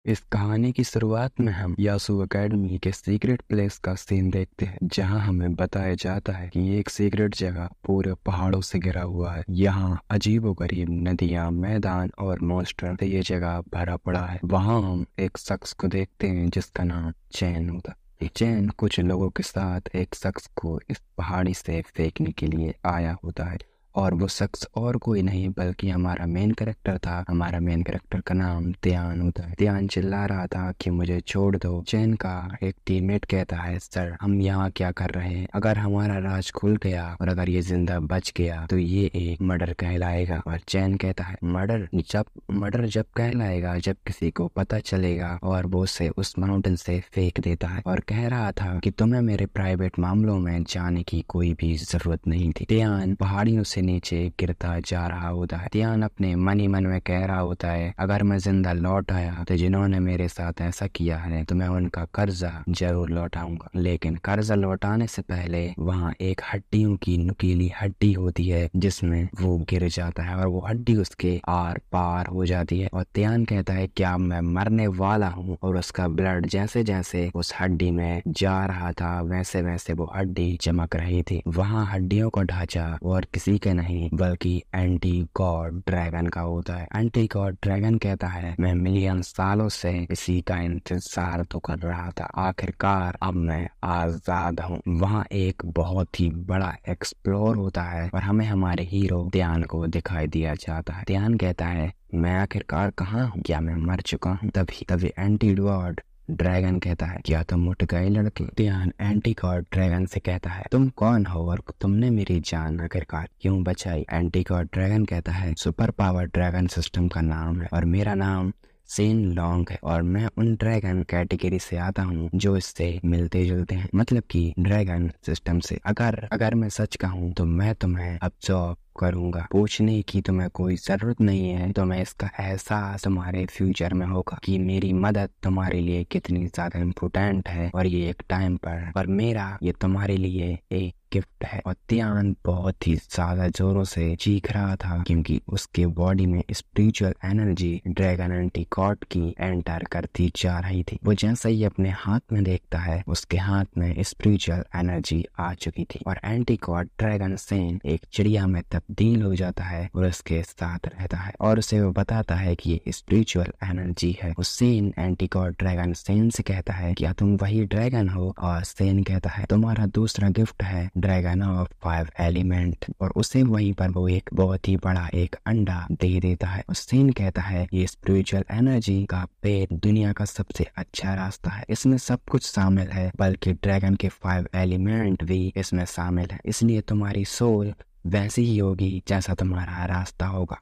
इस कहानी की शुरुआत में हम यासु एकेडमी के सीक्रेट प्लेस का सीन देखते हैं, जहां हमें बताया जाता है कि एक सीक्रेट जगह पूरे पहाड़ों से घिरा हुआ है। यहाँ अजीबोगरीब नदियां, मैदान और मॉन्स्टर से ये जगह भरा पड़ा है। वहाँ हम एक शख्स को देखते हैं जिसका नाम चैन होता है। चैन कुछ लोगों के साथ एक शख्स को इस पहाड़ी से फेंकने के लिए आया होता है, और वो शख्स और कोई नहीं बल्कि हमारा मेन कैरेक्टर था। हमारा मेन कैरेक्टर का नाम त्यान होता है। त्यान चिल्ला रहा था कि मुझे छोड़ दो। चैन का एक टीममेट कहता है, सर हम यहाँ क्या कर रहे हैं? अगर हमारा राज खुल गया और अगर ये जिंदा बच गया तो ये एक मर्डर कहलाएगा। और चैन कहता है, मर्डर जब कहलाएगा जब किसी को पता चलेगा और वो उसे उस माउंटेन से फेंक देता है। और कह रहा था कि तुम्हें मेरे प्राइवेट मामलों में जाने की कोई भी जरूरत नहीं थी। त्यान पहाड़ियों से नीचे गिरता जा रहा होता है। त्यान अपने मन ही मन में कह रहा होता है, अगर मैं जिंदा लौट आया तो जिन्होंने मेरे साथ ऐसा किया है तो मैं उनका कर्जा जरूर लौटाऊंगा। लेकिन कर्जा लौटाने से पहले वहाँ एक हड्डियों की नुकीली हड्डी होती है जिसमें वो गिर जाता है और वो हड्डी उसके आर पार हो जाती है। और त्यान कहता है, क्या मैं मरने वाला हूँ? और उसका ब्लड जैसे जैसे उस हड्डी में जा रहा था वैसे वैसे वो हड्डी चमक रही थी। वहाँ हड्डियों का ढांचा और किसी के नहीं बल्कि एंटी गॉड ड्रैगन का होता है। एंटी गॉड ड्रैगन कहता है, मैं मिलियन सालों से इसी का इंतजार तो कर रहा था, आखिरकार अब मैं आजाद हूँ। वहाँ एक बहुत ही बड़ा एक्सप्लोर होता है और हमें हमारे हीरो त्यान को दिखाई दिया जाता है। त्यान कहता है, मैं आखिरकार कहाँ हूँ? क्या मैं मर चुका हूँ? तभी एंटी गॉड ड्रैगन कहता है, क्या तुम उठ गए लड़के? त्यान एंटी गॉड ड्रैगन से कहता है, तुम कौन हो और तुमने मेरी जान आखिरकार क्यों बचाई? एंटी गॉड ड्रैगन कहता है, सुपर पावर ड्रैगन सिस्टम का नाम है और मेरा नाम सेन लॉन्ग है और मैं उन ड्रैगन कैटेगरी से आता हूँ जो इससे मिलते जुलते हैं, मतलब कि ड्रैगन सिस्टम से। अगर मैं सच कहूँ तो मैं तुम्हें अब्सॉर्ब करूंगा। पूछने की तुम्हें कोई जरूरत नहीं है, तो मैं इसका एहसास तुम्हारे फ्यूचर में होगा कि मेरी मदद तुम्हारे लिए कितनी ज्यादा इम्पोर्टेंट है और ये एक टाइम पर मेरा ये तुम्हारे लिए एक गिफ्ट है। और त्यान बहुत ही ज्यादा जोरों से चीख रहा था क्योंकि उसके बॉडी में spiritual energy dragon anti God की एंटर करती जा रही थी। वो जैसा ही अपने हाथ में देखता है उसके हाथ में स्पिरिचुअल एनर्जी आ चुकी थी और एंटी गॉड ड्रैगन सेन एक चिड़िया में तब्दील हो जाता है और उसके साथ रहता है और उसे वो बताता है कि ये स्पिरिचुअल एनर्जी है। उस Sen anti God dragon Sen से कहता है, क्या तुम वही ड्रैगन हो? और सेन कहता है, तुम्हारा दूसरा गिफ्ट है ड्रैगन ऑफ 5 एलिमेंट। और उसे वहीं पर वो एक बहुत ही बड़ा एक अंडा दे देता है। और सेन कहता है, ये स्पिरिचुअल एनर्जी का पेट दुनिया का सबसे अच्छा रास्ता है, इसमें सब कुछ शामिल है, बल्कि ड्रैगन के 5 एलिमेंट भी इसमें शामिल है, इसलिए तुम्हारी सोल वैसी ही होगी जैसा तुम्हारा रास्ता होगा।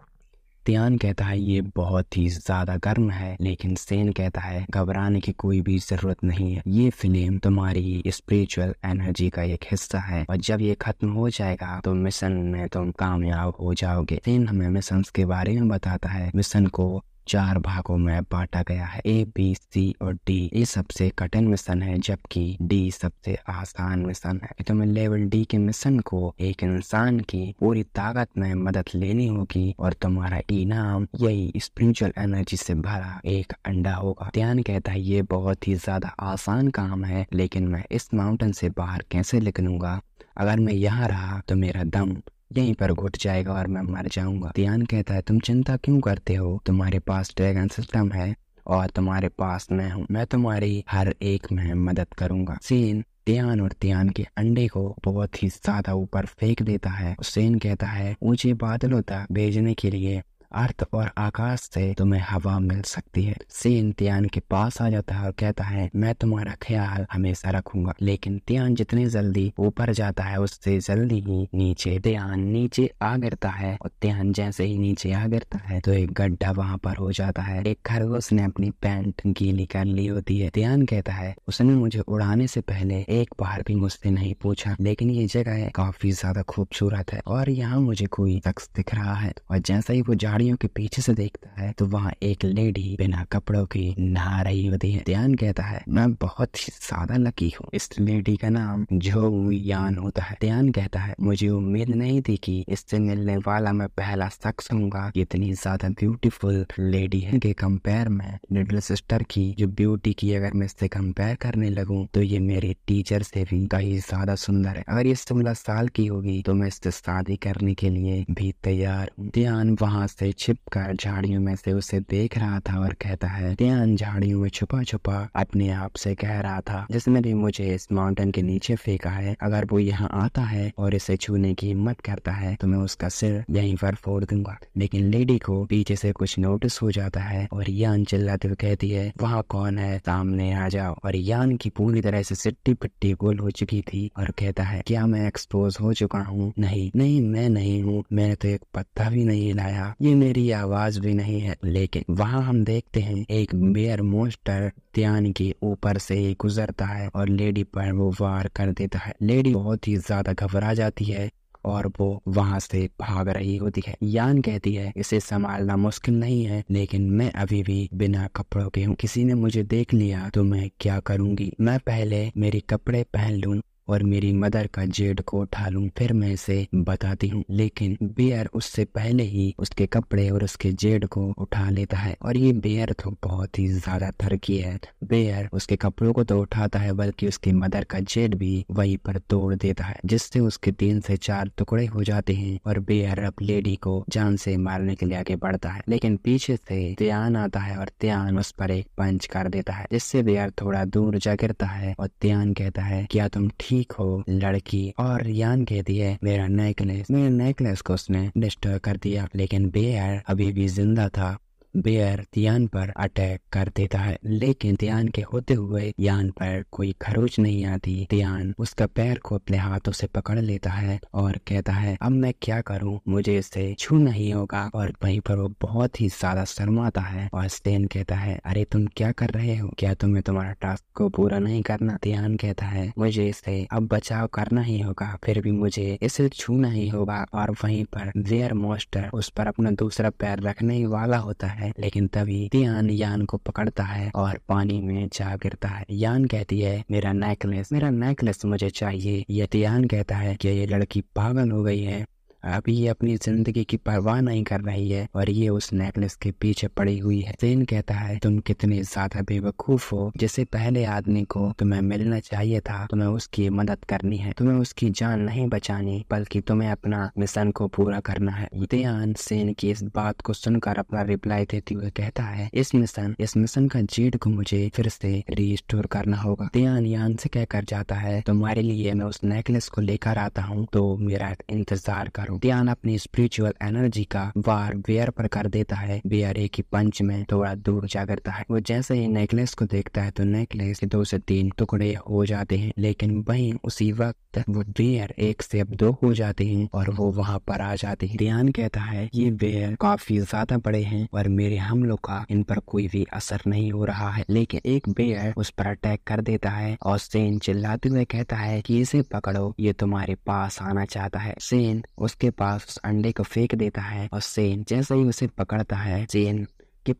त्यान कहता है, ये बहुत ही ज्यादा गर्म है, लेकिन सेन कहता है, घबराने की कोई भी जरूरत नहीं है, ये फिल्म तुम्हारी स्पिरिचुअल एनर्जी का एक हिस्सा है और जब ये खत्म हो जाएगा तो मिशन में तुम कामयाब हो जाओगे। सेन हमें मिशन के बारे में बताता है। मिशन को 4 भागों में बांटा गया है, A, B, C और D। ये सबसे कठिन मिशन है जबकि D सबसे आसान मिशन है। तुम्हें लेवल D के मिशन को एक इंसान की पूरी ताकत में मदद लेनी होगी और तुम्हारा इनाम यही स्पिरिचुअल एनर्जी से भरा एक अंडा होगा। त्यान कहता है, ये बहुत ही ज्यादा आसान काम है, लेकिन मैं इस माउंटेन से बाहर कैसे निकलूंगा? अगर मैं यहाँ रहा तो मेरा दम यहीं पर घुट जाएगा और मैं मर जाऊंगा। त्यान कहता है, तुम चिंता क्यों करते हो? तुम्हारे पास ड्रैगन सिस्टम है और तुम्हारे पास मैं हूँ, मैं तुम्हारी हर एक में मदद करूंगा। सेन त्यान और त्यान के अंडे को बहुत ही ज्यादा ऊपर फेंक देता है। सेन कहता है, ऊंचे बादलों तक भेजने के लिए अर्थ और आकाश से तुम्हें हवा मिल सकती है। सेन त्यान के पास आ जाता है और कहता है, मैं तुम्हारा ख्याल हमेशा रखूंगा। लेकिन त्यान जितनी जल्दी ऊपर जाता है उससे जल्दी ही नीचे त्यान नीचे आ गिरता है और त्यान जैसे ही नीचे आ गिरता है तो एक गड्ढा वहां पर हो जाता है। एक खरगोश ने अपनी पैंट गीली कर ली होती है। त्यान कहता है, उसने मुझे उड़ाने से पहले एक बार भी मुझसे नहीं पूछा, लेकिन ये जगह काफी ज्यादा खूबसूरत है और यहाँ मुझे कोई शख्स दिख रहा है। और जैसा ही वो झाड़ी झाड़ियों के पीछे से देखता है तो वहाँ एक लेडी बिना कपड़ों की नहा रही होती है। ध्यान कहता है मैं बहुत ही ज्यादा लकी हूँ। इस लेडी का नाम जो यान होता है। ध्यान कहता है मुझे उम्मीद नहीं थी कि इससे मिलने वाला मैं पहला शख्स हूँगा। इतनी ज्यादा ब्यूटीफुल लेडी है के कंपेयर में लिटिल सिस्टर की जो ब्यूटी की अगर मैं इससे कंपेयर करने लगूं तो ये मेरे टीचर से भी कहीं ज्यादा सुंदर है। अगर ये 16 साल की होगी तो मैं इससे शादी करने के लिए भी तैयार हूँ। ध्यान वहाँ से छिपकर झाड़ियों में से उसे देख रहा था और कहता है ध्यान झाड़ियों में छुपा छुपा अपने आप से कह रहा था जिसने भी मुझे इस माउंटेन के नीचे फेंका है, अगर वो यहाँ आता है और इसे छूने की हिम्मत करता है तो मैं उसका सिर यहीं पर फोड़ दूंगा। लेकिन लेडी को पीछे से कुछ नोटिस हो जाता है और यान चिल्लाते हुए कहती है वहाँ कौन है, सामने आ जाओ। और यान की पूरी तरह से सिट्टी पिट्टी गोल हो चुकी थी और कहता है क्या मैं एक्सपोज हो चुका हूँ? नहीं नहीं मैं नहीं हूँ, मैंने तो एक पत्ता भी नहीं हिलाया, ये मेरी आवाज भी नहीं है। लेकिन वहाँ हम देखते हैं एक बेयर मोस्टर ध्यान के ऊपर से गुजरता है और लेडी पर वो वार कर देता है। लेडी बहुत ही ज्यादा घबरा जाती है और वो वहां से भाग रही होती है। यान कहती है इसे संभालना मुश्किल नहीं है लेकिन मैं अभी भी बिना कपड़ों के हूँ, किसी ने मुझे देख लिया तो मैं क्या करूंगी? मैं पहले मेरे कपड़े पहन लूं और मेरी मदर का जेड को उठा लूं, फिर मैं इसे बताती हूँ। लेकिन बेयर उससे पहले ही उसके कपड़े और उसके जेड को उठा लेता है और ये बेयर तो बहुत ही ज्यादा थरकी है। बेयर उसके कपड़ों को तो उठाता है बल्कि उसकी मदर का जेड भी वहीं पर तोड़ देता है जिससे उसके 3 से 4 टुकड़े हो जाते हैं और बेयर अब लेडी को जान से मारने के लिए आगे बढ़ता है। लेकिन पीछे से ध्यान आता है और ध्यान उस पर एक पंच कर देता है जिससे बेयर थोड़ा दूर जा गिरता है और ध्यान कहता है क्या तुम ठीक हो लड़की? और यान कहती है मेरा नेकलेस को उसने डिस्टर्ब कर दिया। लेकिन बेयर अभी भी जिंदा था। बेयर ध्यान पर अटैक कर देता है लेकिन ध्यान के होते हुए यान पर कोई खरोच नहीं आती। ध्यान उसका पैर को अपने हाथों से पकड़ लेता है और कहता है अब मैं क्या करूं, मुझे इसे छूना ही होगा। और वहीं पर वो बहुत ही ज्यादा शर्माता है और स्टेन कहता है अरे तुम क्या कर रहे हो, क्या तुम्हें तुम्हारा टास्क को पूरा नहीं करना? ध्यान कहता है मुझे इसे अब बचाव करना ही होगा, फिर भी मुझे इसे छूना ही होगा। और वहीं पर बेयर मोस्टर उस पर अपना दूसरा पैर रखने ही वाला होता है लेकिन तभी ध्यान यान को पकड़ता है और पानी में जा गिरता है। यान कहती है मेरा नेकलेस मुझे चाहिए। ये ध्यान कहता है कि ये लड़की पागल हो गई है, अभी ये अपनी जिंदगी की परवाह नहीं कर रही है और ये उस नेकलेस के पीछे पड़ी हुई है। सेन कहता है तुम कितने ज्यादा बेवकूफ हो, जैसे पहले आदमी को तुम्हें मिलना चाहिए था, तुम्हें उसकी मदद करनी है, तुम्हें उसकी जान नहीं बचानी बल्कि तुम्हें अपना मिशन को पूरा करना है। ध्यान सेन की इस बात को सुनकर अपना रिप्लाई देते हुए कहता है इस मिशन का जेड को मुझे फिर से रीस्टोर करना होगा। ध्यान यान से कहकर जाता है तुम्हारे लिए मैं उस नेकलेस को लेकर आता हूँ तो मेरा इंतजार करो। ध्यान अपनी स्पिरिचुअल एनर्जी का वार बेयर पर कर देता है। बेयर एक ही पंच में थोड़ा दूर जा गिरता है। वो जैसे ही नेकलेस को देखता है तो नेकलेस के 2 से 3 टुकड़े हो जाते हैं लेकिन वहीं उसी वक्त वो बेयर 1 से अब 2 हो जाते हैं और वो वहाँ पर आ जाते हैं। ध्यान कहता है ये बेयर काफी ज्यादा बड़े हैं और मेरे हमलों का इन पर कोई भी असर नहीं हो रहा है। लेकिन एक बेयर उस पर अटैक कर देता है और सेन चिल्लाते हुए कहता है कि इसे पकड़ो, ये तुम्हारे पास आना चाहता है। सेन उसके पास उस अंडे को फेंक देता है और सेन जैसे ही उसे पकड़ता है, सेन के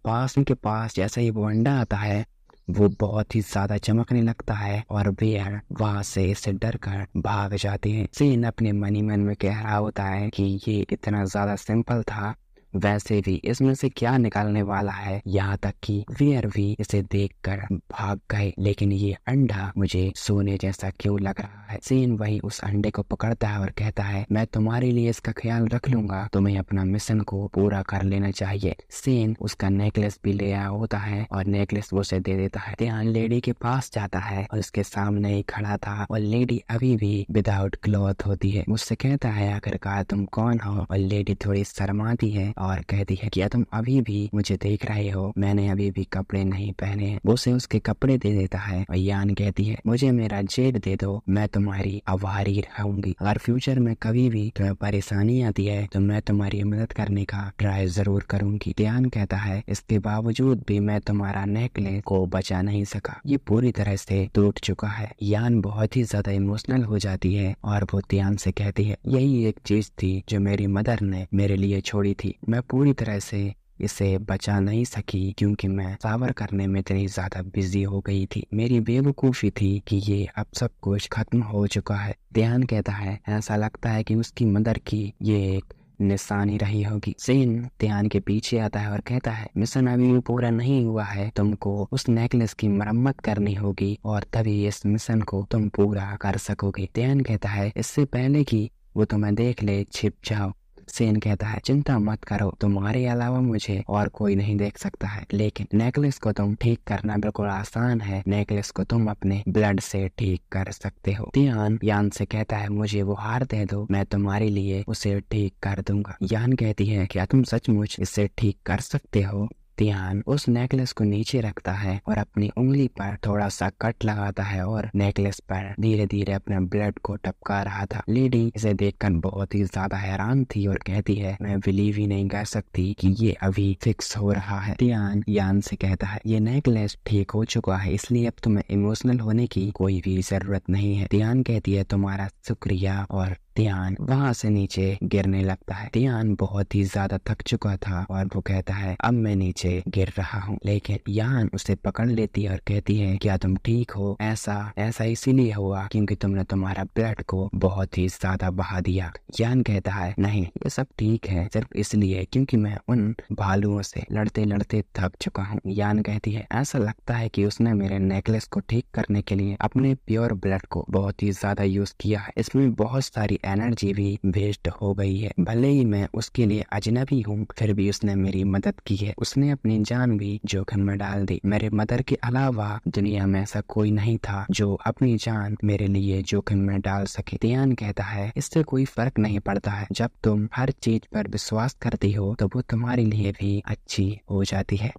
पास जैसे ही वो अंडा आता है वो बहुत ही ज्यादा चमकने लगता है और बेयर वहां से इससे डर कर भाग जाते हैं। सेन अपने मन ही मन में कह रहा होता है कि ये इतना ज्यादा सिंपल था, वैसे भी इसमें से क्या निकालने वाला है। यहाँ तक कि बेयर भी इसे देखकर भाग गए लेकिन ये अंडा मुझे सोने जैसा क्यों लग रहा है। सेन वही उस अंडे को पकड़ता है और कहता है मैं तुम्हारे लिए इसका ख्याल रख लूंगा, तुम्हें अपना मिशन को पूरा कर लेना चाहिए। सेन उसका नेकलेस भी ले आया होता है और नेकलेस वो उसे दे देता है। ध्यान लेडी के पास जाता है और उसके सामने ही खड़ा था और लेडी अभी भी विदाउट क्लॉथ होती है। मुझसे कहता है आखिरकार तुम कौन हो? और लेडी थोड़ी शर्माती है और कहती है क्या तुम अभी भी मुझे देख रहे हो, मैंने अभी भी कपड़े नहीं पहने हैं। वो उसे उसके कपड़े दे देता है और यान कहती है मुझे मेरा जेड दे दो, मैं तुम्हारी आभारी रहूंगी। अगर फ्यूचर में कभी भी तुम्हें परेशानी आती है तो मैं तुम्हारी मदद करने का ट्राई जरूर करूंगी। यान कहता है इसके बावजूद भी मैं तुम्हारा नेकलेस को बचा नहीं सका, ये पूरी तरह से टूट चुका है। यान बहुत ही ज्यादा इमोशनल हो जाती है और वो ध्यान से कहती है यही एक चीज थी जो मेरी मदर ने मेरे लिए छोड़ी थी, मैं पूरी तरह से इसे बचा नहीं सकी क्योंकि मैं सावर करने में इतनी ज्यादा बिजी हो गई थी। मेरी बेवकूफी थी कि ये अब सब कुछ खत्म हो चुका है। ध्यान कहता है ऐसा लगता है कि उसकी मदर की ये एक निशानी रही होगी। सेन ध्यान के पीछे आता है और कहता है मिशन अभी भी पूरा नहीं हुआ है, तुमको उस नेकलेस की मरम्मत करनी होगी और तभी इस मिशन को तुम पूरा कर सकोगे। ध्यान कहता है इससे पहले कि वो तुम्हें देख ले छिप जाओ। सेन कहता है चिंता मत करो, तुम्हारे अलावा मुझे और कोई नहीं देख सकता है, लेकिन नेकलेस को तुम ठीक करना बिल्कुल आसान है। नेकलेस को तुम अपने ब्लड से ठीक कर सकते हो। ध्यान यान से कहता है मुझे वो हार दे दो, मैं तुम्हारे लिए उसे ठीक कर दूंगा। यान कहती है क्या तुम सचमुच इसे ठीक कर सकते हो? ध्यान उस नेकलेस को नीचे रखता है और अपनी उंगली पर थोड़ा सा कट लगाता है और नेकलेस पर धीरे धीरे अपने ब्लड को टपका रहा था। लेडी इसे देखकर बहुत ही ज्यादा हैरान थी और कहती है मैं बिलीव ही नहीं कर सकती कि ये अभी फिक्स हो रहा है। ध्यान यान से कहता है ये नेकलेस ठीक हो चुका है, इसलिए अब तुम्हें इमोशनल होने की कोई भी जरूरत नहीं है। ध्यान कहती है तुम्हारा शुक्रिया और ध्यान वहाँ से नीचे गिरने लगता है। ध्यान बहुत ही ज्यादा थक चुका था और वो कहता है अब मैं नीचे गिर रहा हूँ, लेकिन यान उसे पकड़ लेती है और कहती है क्या तुम ठीक हो? ऐसा इसीलिए हुआ क्योंकि तुमने तुम्हारा ब्लड को बहुत ही ज्यादा बहा दिया। यान कहता है नहीं ये सब ठीक है, सिर्फ इसलिए क्योंकि मैं उन भालुओं से लड़ते लड़ते थक चुका हूँ। यान कहती है ऐसा लगता है कि उसने मेरे नेकलेस को ठीक करने के लिए अपने प्योर ब्लड को बहुत ही ज्यादा यूज किया है, इसमें बहुत सारी एनर्जी भी वेस्ट हो गई है। भले ही मैं उसके लिए अजनबी हूँ फिर भी उसने मेरी मदद की है, उसने अपनी जान भी जोखिम में डाल दी। मेरे मदर के अलावा दुनिया में ऐसा कोई नहीं था जो अपनी जान मेरे लिए जोखिम में डाल सके। ध्यान कहता है इससे कोई फर्क नहीं पड़ता है, जब तुम हर चीज पर विश्वास करती हो तो वो तुम्हारे लिए भी अच्छी हो जाती है।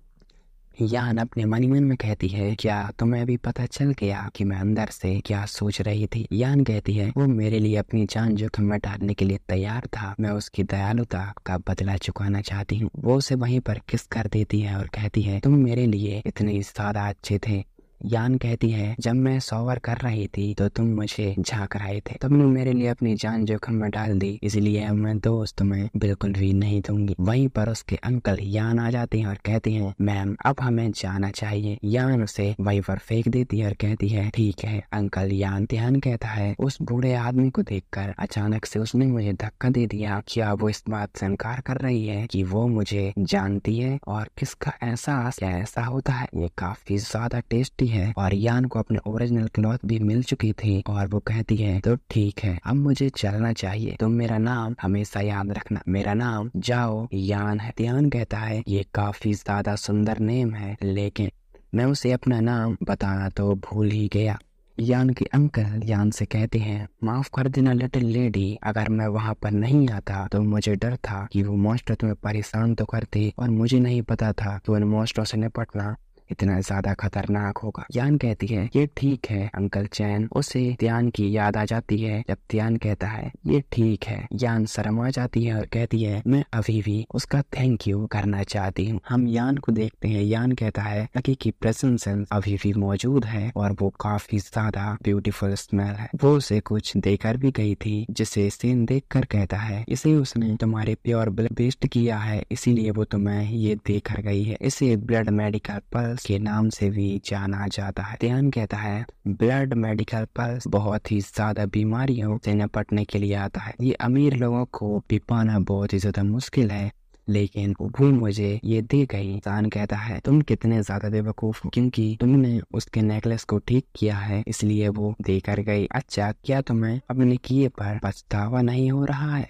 यान अपने मन ही मन में कहती है क्या तुम्हें अभी पता चल गया कि मैं अंदर से क्या सोच रही थी? यान कहती है वो मेरे लिए अपनी जान जोखिम में डालने के लिए तैयार था, मैं उसकी दयालुता का बदला चुकाना चाहती हूँ। वो उसे वहीं पर किस कर देती है और कहती है तुम मेरे लिए इतने ज्यादा अच्छे थे। यान कहती है जब मैं शॉवर कर रही थी तो तुम मुझे झांक रहे थे, तुमने मेरे लिए अपनी जान जोखिम में डाल दी, इसलिए अब मैं दोस्त तुम्हें बिल्कुल भी नहीं दूंगी। वहीं पर उसके अंकल यान आ जाते हैं और कहते हैं मैम अब हमें जाना चाहिए। यान उसे वहीं पर फेंक देती है और कहती है ठीक है अंकल। यान ध्यान कहता है उस बूढ़े आदमी को देखकर अचानक से उसने मुझे धक्का दे दिया। क्या वो इस बात से इनकार कर रही है कि वो मुझे जानती है और किसका एहसास क्या ऐसा होता है? ये काफी ज्यादा टेस्टी है और यान को अपने ओरिजिनल क्लॉथ भी मिल चुकी थी और वो कहती है तो ठीक है अब मुझे चलना चाहिए, तुम मेरा नाम हमेशा याद रखना, मेरा नाम जाओ यान है। ध्यान कहता है ये काफी ज्यादा सुंदर नेम है लेकिन मैं उसे अपना नाम बताना तो भूल ही गया। यान के अंकल यान से कहते हैं माफ कर देना लिटिल लेडी, अगर मैं वहाँ पर नहीं आता तो मुझे डर था कि वो मॉन्स्टर तुम्हें परेशान तो करते और मुझे नहीं पता था कि उन मॉन्स्टरों से निपटना इतना ज्यादा खतरनाक होगा। यान कहती है ये ठीक है अंकल चैन। उसे ध्यान की याद आ जाती है जब ध्यान कहता है ये ठीक है। यान शर्म आ जाती है और कहती है मैं अभी भी उसका थैंक यू करना चाहती हूँ। हम यान को देखते हैं, यान कहता है लकी की प्रेजेंस अभी भी मौजूद है और वो काफी ज्यादा ब्यूटीफुल स्मेल है। वो उसे कुछ देकर भी गई थी जिसे सीन देखकर कहता है इसे उसने तुम्हारे प्योर ब्लड वेस्ट किया है इसीलिए वो तुम्हें ये देकर गई है। इसे ब्लड मेडिकल पल्स के नाम से भी जाना जाता है। ध्यान कहता है ब्लड मेडिकल पल्स बहुत ही ज्यादा बीमारियों से निपटने के लिए आता है, ये अमीर लोगों को भी पाना बहुत ही ज्यादा मुश्किल है लेकिन वो मुझे ये दे गई। इंसान कहता है तुम कितने ज्यादा बेवकूफ हो क्योंकि तुमने उसके नेकलेस को ठीक किया है इसलिए वो देकर गई। अच्छा क्या तुम्हें अपने किए पर पछतावा नहीं हो रहा है?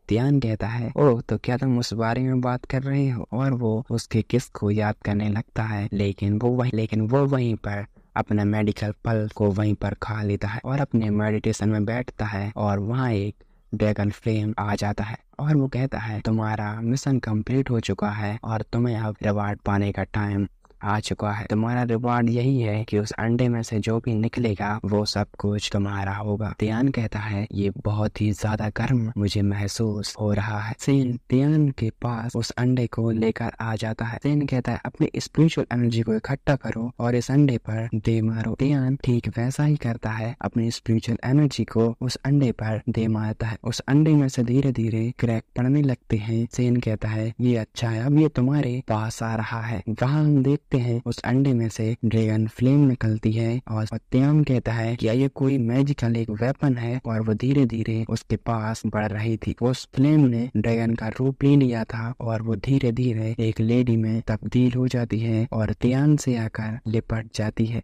ध्यान कहता है ओह तो क्या तुम उस बारे में बात कर रहे हो? और वो उसके किस को याद करने लगता है लेकिन वो वहीं पर अपना मेडिकल पल को वहीं पर खा लेता है और अपने मेडिटेशन में बैठता है और वहाँ एक ड्रैगन फ्लेम आ जाता है और वो कहता है तुम्हारा मिशन कंप्लीट हो चुका है और तुम्हें अब रिवार्ड पाने का टाइम आ चुका है। तुम्हारा रिवॉर्ड यही है कि उस अंडे में से जो भी निकलेगा वो सब कुछ तुम्हारा होगा। तियान कहता है ये बहुत ही ज्यादा गर्म मुझे महसूस हो रहा है। सेन तियान के पास उस अंडे को लेकर आ जाता है। सेन कहता है अपनी स्पिरिचुअल एनर्जी को इकट्ठा करो और इस अंडे पर दे मारो। तियान ठीक वैसा ही करता है, अपनी स्पिरिचुअल एनर्जी को उस अंडे पर दे मारता है। उस अंडे में से धीरे धीरे क्रैक पड़ने लगते हैं। सेन कहता है ये अच्छा है, अब ये तुम्हारे पास आ रहा है। वहाँ हम देखते हैं उस अंडे में से ड्रैगन फ्लेम निकलती है और तियान कहता है कि ये कोई मैजिकल एक वेपन है और वो धीरे धीरे उसके पास बढ़ रही थी। उस फ्लेम ने ड्रैगन का रूप ले लिया था और वो धीरे धीरे एक लेडी में तब्दील हो जाती है और तियान से आकर लिपट जाती है।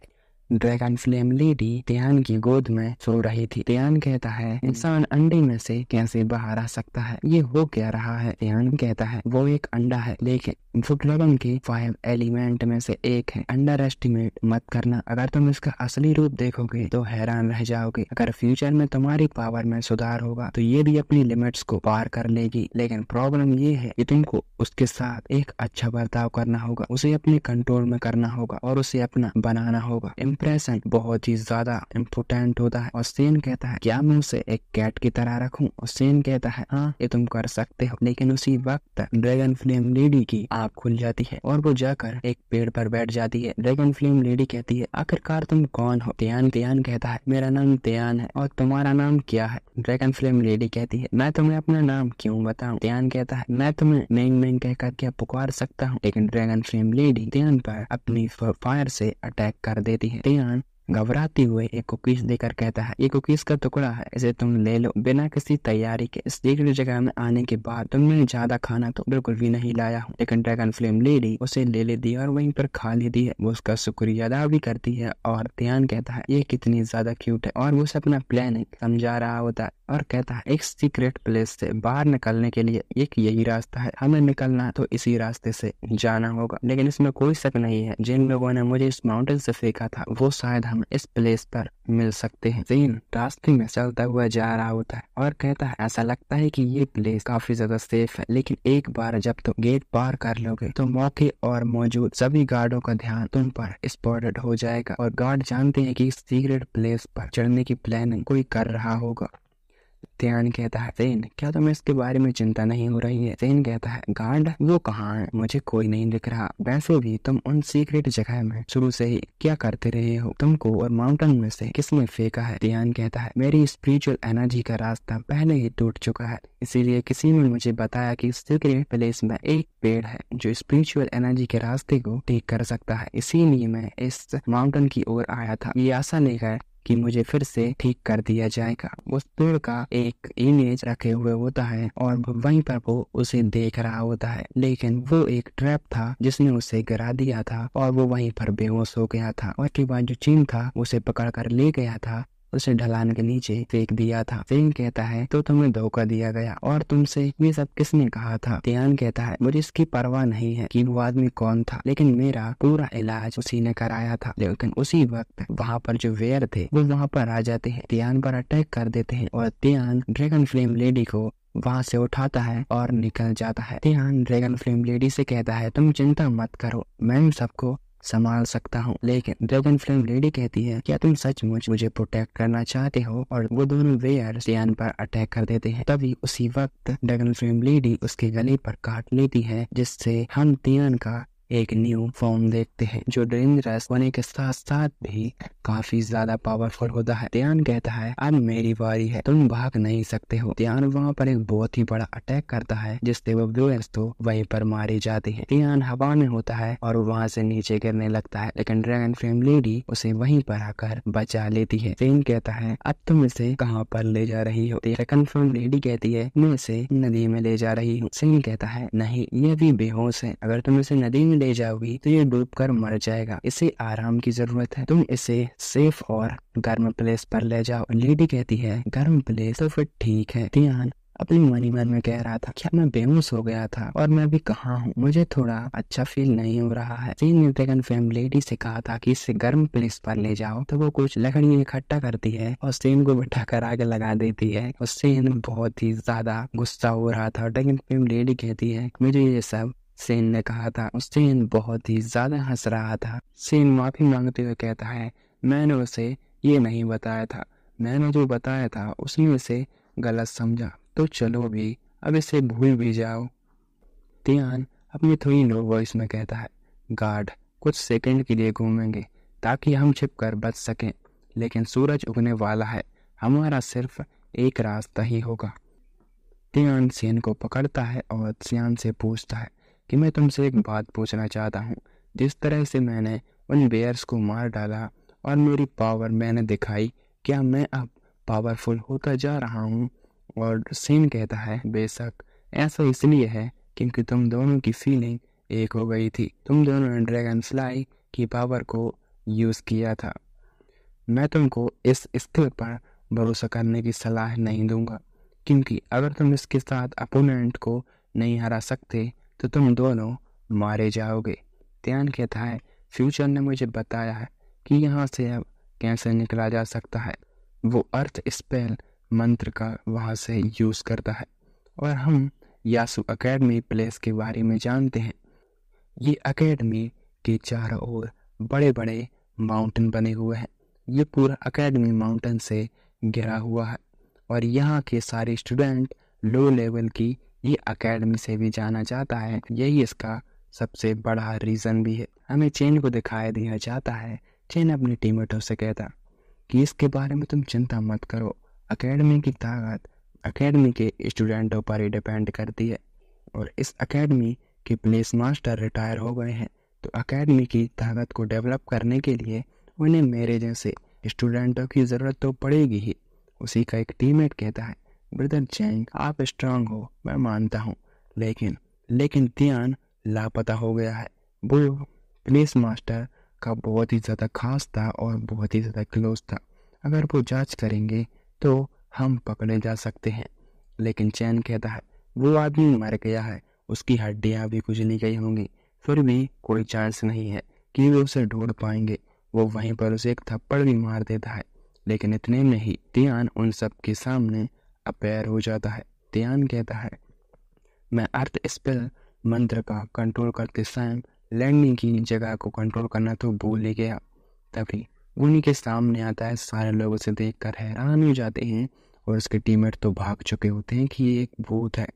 ड्रैगन फ्लेम लेडी तियान की गोद में सो रही थी। तियान कहता है इंसान अंडे में से कैसे बाहर आ सकता है, ये हो क्या रहा है। तियान कहता है वो एक अंडा है लेकिन वो ड्रैगन के 5 एलिमेंट में से एक है। अंडर एस्टिमेट मत करना, अगर तुम इसका असली रूप देखोगे तो हैरान रह जाओगे। अगर फ्यूचर में तुम्हारी पावर में सुधार होगा तो ये भी अपनी लिमिट्स को पार कर लेगी, लेकिन प्रॉब्लम ये है कि तुमको उसके साथ एक अच्छा बर्ताव करना होगा, उसे अपने कंट्रोल में करना होगा और उसे अपना बनाना होगा। इम्प्रेशन बहुत ही ज्यादा इम्पोर्टेंट होता है। और सेन कहता है क्या मैं उसे एक कैट की तरह रखूं? और सेन कहता है हाँ ये तुम कर सकते हो। लेकिन उसी वक्त ड्रैगन फ्लेम लेडी की आँख खुल जाती है और वो जाकर एक पेड़ पर बैठ जाती है। ड्रैगन फ्लेम लेडी कहती है आखिरकार तुम कौन हो? तियान कहता है मेरा नाम तियान है और तुम्हारा नाम क्या है? ड्रैगन फ्लेम लेडी कहती है मैं तुम्हें अपना नाम क्यों बताऊं? तियान कहता है मैं तुम्हें मेंग मेंग कहकर क्या पुकार सकता हूँ। लेकिन ड्रैगन फ्लेम लेडी तियान पर अपनी फायर से अटैक कर देती है। तियान घबराते हुए एक कुकीज देकर कहता है ये कुकीज का टुकड़ा है, इसे तुम ले लो। बिना किसी तैयारी के इस सीक्रेट जगह में आने के बाद तुमने ज्यादा खाना तो बिल्कुल भी नहीं लाया हूँ। लेकिन ड्रैगन फ्लेम लेडी उसे ले लेती है और वहीं पर खा लेती है। वो उसका शुक्रिया अदा भी करती है और तियान कहता है ये कितनी ज्यादा क्यूट है और वो उसे अपना प्लान समझा रहा होता है और कहता है एक सीक्रेट प्लेस से बाहर निकलने के लिए एक यही रास्ता है, हमें निकलना तो इसी रास्ते से जाना होगा। लेकिन इसमें कोई शक नहीं है जिन लोगों ने मुझे इस माउंटेन से फेंका था वो शायद हम इस प्लेस पर मिल सकते हैं। सेन रास्ते में चलता हुआ जा रहा होता है और कहता है ऐसा लगता है कि ये प्लेस काफी ज्यादा सेफ है, लेकिन एक बार जब तुम गेट पार कर लोगे तो मौके और मौजूद सभी गार्डों का ध्यान तुम पर स्पॉटेड हो जाएगा और गार्ड जानते हैं कि इस सीक्रेट प्लेस पर चढ़ने की प्लानिंग कोई कर रहा होगा। तियान कहता है सेन क्या तुम्हें इसके बारे में चिंता नहीं हो रही है? सेन कहता है गार्ड वो कहाँ है, मुझे कोई नहीं दिख रहा। वैसे भी तुम उन सीक्रेट जगह में शुरू से ही क्या करते रहे हो? तुमको और माउंटेन में से किसने फेंका है? तियान कहता है मेरी स्पिरिचुअल एनर्जी का रास्ता पहले ही टूट चुका है, इसीलिए किसी ने मुझे बताया कि सीक्रेट प्लेस में एक पेड़ है जो स्पिरिचुअल एनर्जी के रास्ते को ठीक कर सकता है। इसीलिए मैं इस माउंटेन की ओर आया था, ये आशा लेकर कि मुझे फिर से ठीक कर दिया जाएगा। उस पेड़ का एक इमेज रखे हुए होता है और वहीं पर वो उसे देख रहा होता है, लेकिन वो एक ट्रैप था जिसने उसे गिरा दिया था और वो वहीं पर बेहोश हो गया था। और के बाद जो चीन था उसे पकड़ कर ले गया था, उसे ढलान के नीचे फेंक दिया था। सेन कहता है तो तुम्हें धोखा दिया गया और तुमसे ये सब किसने कहा था? तियान कहता है मुझे इसकी परवाह नहीं है कि वो आदमी कौन था, लेकिन मेरा पूरा इलाज उसी ने कराया था। लेकिन उसी वक्त वहाँ पर जो वेयर थे वो वहाँ पर आ जाते हैं, तियान पर अटैक कर देते हैं और तियान ड्रैगन फ्लेम लेडी को वहाँ से उठाता है और निकल जाता है। तियान ड्रैगन फ्लेम लेडी से कहता है तुम चिंता मत करो, मैं सबको संभाल सकता हूँ। लेकिन ड्रैगन फ्लेम लेडी कहती है क्या तुम सचमुच मुझे प्रोटेक्ट करना चाहते हो? और वो दोनों वेयर तियान पर अटैक कर देते हैं। तभी उसी वक्त ड्रैगन फ्लेम लेडी उसके गले पर काट लेती है, जिससे हम तियान का एक न्यू फॉर्म देखते हैं जो डेंजरस होने के साथ साथ भी काफी ज्यादा पावरफुल होता है। तियान कहता है अब मेरी बारी है, तुम भाग नहीं सकते हो। तियान वहाँ पर एक बहुत ही बड़ा अटैक करता है जिससे वो व्यूअर्स तो वहीं पर मारे जाते हैं। तियान हवा में होता है और वहाँ से नीचे गिरने लगता है, लेकिन ड्रैगन फ्लेम लेडी उसे वहीं पर आकर बचा लेती है। सेन कहता है अब तुम इसे कहाँ पर ले जा रही हो? ड्रैगन फ्लेम लेडी कहती है मैं इसे नदी में ले जा रही हूँ। सेन कहता है नहीं, ये भी बेहोश है, अगर तुम इसे नदी में ले जाओगी तो ये डूबकर मर जाएगा, इसे आराम की जरूरत है, तुम इसे सेफ और गर्म प्लेस पर ले जाओ। लेडी कहती है गर्म प्लेस तो फिर ठीक है। तियान अपनी मन में कह रहा था क्या मैं बेहोश हो गया था और मैं अभी कहाँ हूँ, मुझे थोड़ा अच्छा फील नहीं हो रहा है। सेन ने ड्रैगन फ्लेम लेडी से कहा था कि इसे गर्म प्लेस पर ले जाओ, तो वो कुछ लकड़ी इकट्ठा करती है और सेन को बिठाकर आगे लगा देती है और सेन बहुत ही ज्यादा गुस्सा हो रहा था। ड्रैगन फ्लेम लेडी कहती है मुझे ये सब सेन ने कहा था। सेन बहुत ही ज्यादा हंस रहा था। सेन माफी मांगते हुए कहता है, मैंने उसे ये नहीं बताया था, मैंने जो बताया था उसने इसे गलत समझा, तो चलो भी अब इसे भूल भी जाओ। तियान अपनी थोड़ी लो वॉइस में कहता है, गार्ड कुछ सेकंड के लिए घूमेंगे ताकि हम छिप कर बच सकें, लेकिन सूरज उगने वाला है, हमारा सिर्फ एक रास्ता ही होगा। तियान सेन को पकड़ता है और सियान से पूछता है कि मैं तुमसे एक बात पूछना चाहता हूँ। जिस तरह से मैंने उन बेयर्स को मार डाला और मेरी पावर मैंने दिखाई, क्या मैं अब पावरफुल होता जा रहा हूँ? और सेन कहता है, बेशक ऐसा इसलिए है क्योंकि तुम दोनों की फीलिंग एक हो गई थी, तुम दोनों ने ड्रैगन फ्लाई की पावर को यूज किया था। मैं तुमको इस स्किल पर भरोसा करने की सलाह नहीं दूंगा, क्योंकि अगर तुम इसके साथ अपोनेंट को नहीं हरा सकते तो तुम दोनों मारे जाओगे। त्यान कहता है, फ्यूचर ने मुझे बताया है कि यहाँ से अब कैसे निकला जा सकता है। वो अर्थ स्पेल मंत्र का वहाँ से यूज करता है और हम यासु एकेडमी प्लेस के बारे में जानते हैं। ये एकेडमी के चारों ओर बड़े बड़े माउंटेन बने हुए हैं। ये पूरा एकेडमी माउंटेन से घिरा हुआ है और यहाँ के सारे स्टूडेंट लो लेवल की ये एकेडमी से भी जाना जाता है। यही इसका सबसे बड़ा रीज़न भी है। हमें चेन को दिखाया दिया जाता है। चेन अपने टीममेटों से कहता कि इसके बारे में तुम चिंता मत करो, एकेडमी की ताकत एकेडमी के स्टूडेंटों पर ही डिपेंड करती है और इस एकेडमी के प्लेस मास्टर रिटायर हो गए हैं, तो एकेडमी की ताकत को डेवलप करने के लिए उन्हें मेरे जैसे स्टूडेंटों की ज़रूरत तो पड़ेगी ही। उसी का एक टीममेट कहता है, ब्रदर चैंग आप स्ट्रांग हो, मैं मानता हूँ, लेकिन तियान लापता हो गया है। वो प्लेस मास्टर का बहुत ही ज़्यादा खास था और बहुत ही ज़्यादा क्लोज था। अगर वो जांच करेंगे तो हम पकड़े जा सकते हैं। लेकिन चैन कहता है, वो आदमी मर गया है, उसकी हड्डियां भी कुचली गई होंगी, फिर भी कोई चांस नहीं है कि वे उसे ढूंढ पाएंगे। वो वहीं पर उसे एक थप्पड़ भी मार देता है, लेकिन इतने में ही तियान उन सब के सामने अपीयर हो जाता है। तियान कहता है, मैं अर्थ स्पेल मंत्र का कंट्रोल करते समय लैंडिंग की जगह को कंट्रोल करना तो भूल ही गया। तभी उन्हीं के सामने आता है। सारे लोग उसे देखकर हैरान हो जाते हैं और उसके टीममेट तो भाग चुके होते हैं कि ये एक भूत है।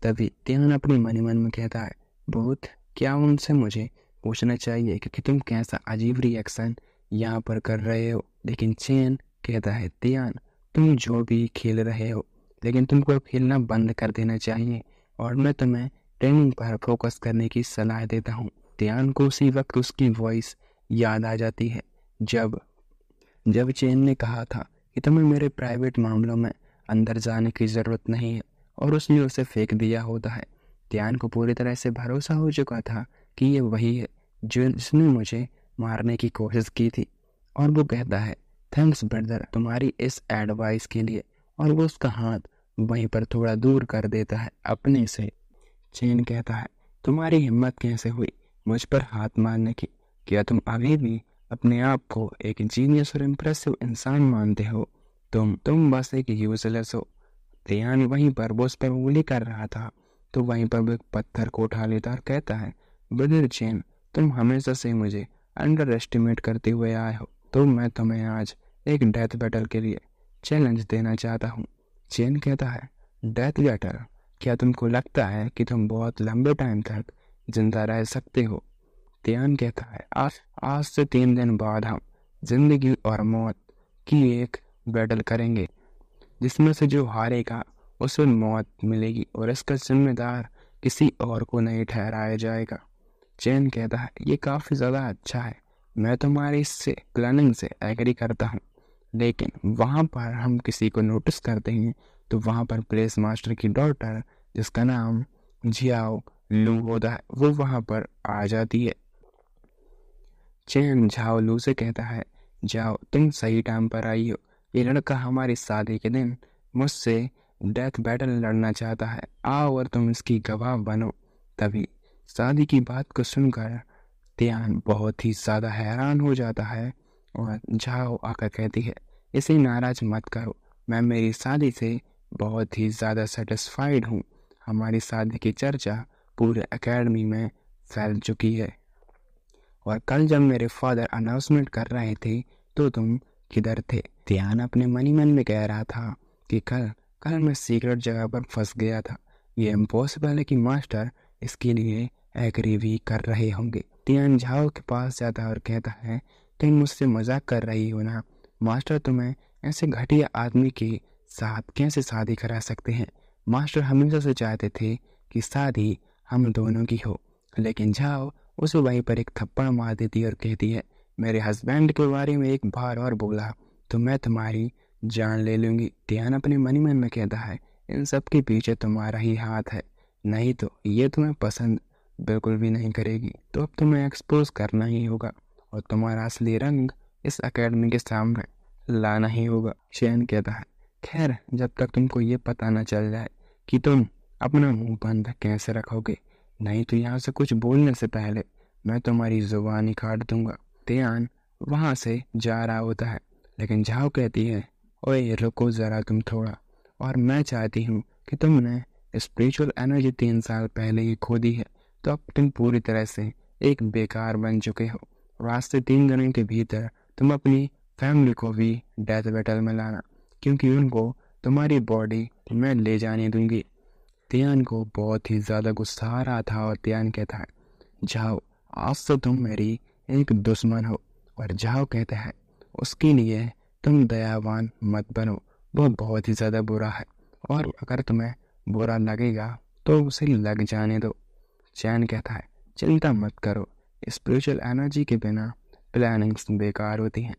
तभी त्यान अपने मन ही मन में कहता है, भूत क्या उनसे मुझे पूछना चाहिए क्योंकि तुम कैसा अजीब रिएक्शन यहाँ पर कर रहे हो। लेकिन चेन कहता है, त्यान तुम जो भी खेल रहे हो, लेकिन तुमको खेलना बंद कर देना चाहिए और मैं तुम्हें ट्रेनिंग पर फोकस करने की सलाह देता हूँ। त्यान को उसी वक्त उसकी वॉइस याद आ जाती है जब चेन ने कहा था कि तुम्हें मेरे प्राइवेट मामलों में अंदर जाने की ज़रूरत नहीं है और उसने उसे फेंक दिया होता है। त्यान को पूरी तरह से भरोसा हो चुका था कि ये वही है जिसने मुझे मारने की कोशिश की थी और वो कहता है, थैंक्स ब्रदर तुम्हारी इस एडवाइस के लिए, और वो उसका हाथ वहीं पर थोड़ा दूर कर देता है अपने से। चेन कहता है, तुम्हारी हिम्मत कैसे हुई मुझ पर हाथ मारने की? क्या तुम अभी भी अपने आप को एक जीनियस और इम्प्रेसिव इंसान मानते हो? तुम बस एक यूजलेस हो। त्यान वहीं पर वो उस पर उंगली कर रहा था तो वहीं पर वो एक पत्थर को उठा लेता और कहता है, ब्रदर चेन तुम हमेशा से मुझे अंडर एस्टिमेट करते हुए आए हो, तो मैं तुम्हें आज एक डेथ बैटल के लिए चैलेंज देना चाहता हूँ। चेन कहता है, डेथ बैटल? क्या तुमको लगता है कि तुम बहुत लंबे टाइम तक जिंदा रह सकते हो? त्यान कहता है, आज से 3 दिन बाद हम जिंदगी और मौत की एक बैटल करेंगे, जिसमें से जो हारेगा उसे मौत मिलेगी और इसका जिम्मेदार किसी और को नहीं ठहराया जाएगा। चेन कहता है, ये काफ़ी ज़्यादा अच्छा है, मैं तुम्हारी इससे प्लानिंग से एग्री करता हूँ, लेकिन वहाँ पर हम किसी को नोटिस करते हैं तो वहाँ पर प्लेस मास्टर की डॉटर जिसका नाम जियाओ लू होता है वो वहाँ पर आ जाती है। चेन झाओ लू से कहता है, जाओ तुम सही टाइम पर आई हो, ये लड़का हमारी शादी के दिन मुझसे डेथ बैटल लड़ना चाहता है, आओ और तुम इसकी गवाह बनो। तभी शादी की बात को सुनकर त्यान बहुत ही ज़्यादा हैरान हो जाता है और झाओ आकर कहती है, इसे नाराज मत करो, मैं मेरी शादी से बहुत ही ज़्यादा सेटिस्फाइड हूँ। हमारी शादी की चर्चा पूरे एकेडमी में फैल चुकी है। और कल जब मेरे फादर अनाउंसमेंट कर रहे थे तो तुम किधर थे? ध्यान अपने मन ही मन में कह रहा था कि कल कल मैं सीक्रेट जगह पर फंस गया था। ये इम्पॉसिबल है कि मास्टर इसके लिए एग्री भी कर रहे होंगे। ध्यान झाओ के पास जाता है और कहता है, तुम मुझसे मजाक कर रही हो ना? मास्टर तुम्हें ऐसे घटिया आदमी के साथ कैसे शादी करा सकते हैं? मास्टर हमेशा से चाहते थे कि शादी हम दोनों की हो। लेकिन झाओ उसे वहीं पर एक थप्पड़ मार देती और कहती है, मेरे हस्बैंड के बारे में एक बार और बोला तो मैं तुम्हारी जान ले लूंगी। ध्यान अपने मन ही मन में कहता है, इन सब के पीछे तुम्हारा ही हाथ है, नहीं तो ये तुम्हें पसंद बिल्कुल भी नहीं करेगी। तो अब तुम्हें एक्सपोज करना ही होगा और तुम्हारा असली रंग इस एकेडमी के सामने लाना ही होगा। चैन कहता है, खैर जब तक तुमको ये पता न चल जाए कि तुम अपना मुंह बंद कैसे रखोगे, नहीं तो यहाँ से कुछ बोलने से पहले मैं तुम्हारी जुबान ही काट दूंगा। ध्यान वहां से जा रहा होता है लेकिन झाओ कहती है, ओए रुको जरा तुम थोड़ा, और मैं चाहती हूँ कि तुमने स्पिरिचुअल एनर्जी 3 साल पहले ही खो दी है, तो अब तुम पूरी तरह से एक बेकार बन चुके हो। रास्ते 3 दिनों के भीतर तुम अपनी फैमिली को भी डेथ बैटल में लाना, क्योंकि उनको तुम्हारी बॉडी मैं ले जाने दूंगी। ध्यान को बहुत ही ज़्यादा गुस्सा आ रहा था और ध्यान कहता है, जाओ आज तो तुम मेरी एक दुश्मन हो। और जाओ कहता है, उसके लिए तुम दयावान मत बनो, वो बहुत ही ज़्यादा बुरा है और अगर तुम्हें बुरा लगेगा तो उसे लग जाने दो। चैन कहता है, चिंता मत करो, स्पिरिचुअल एनर्जी के बिना प्लानिंग्स बेकार होती हैं।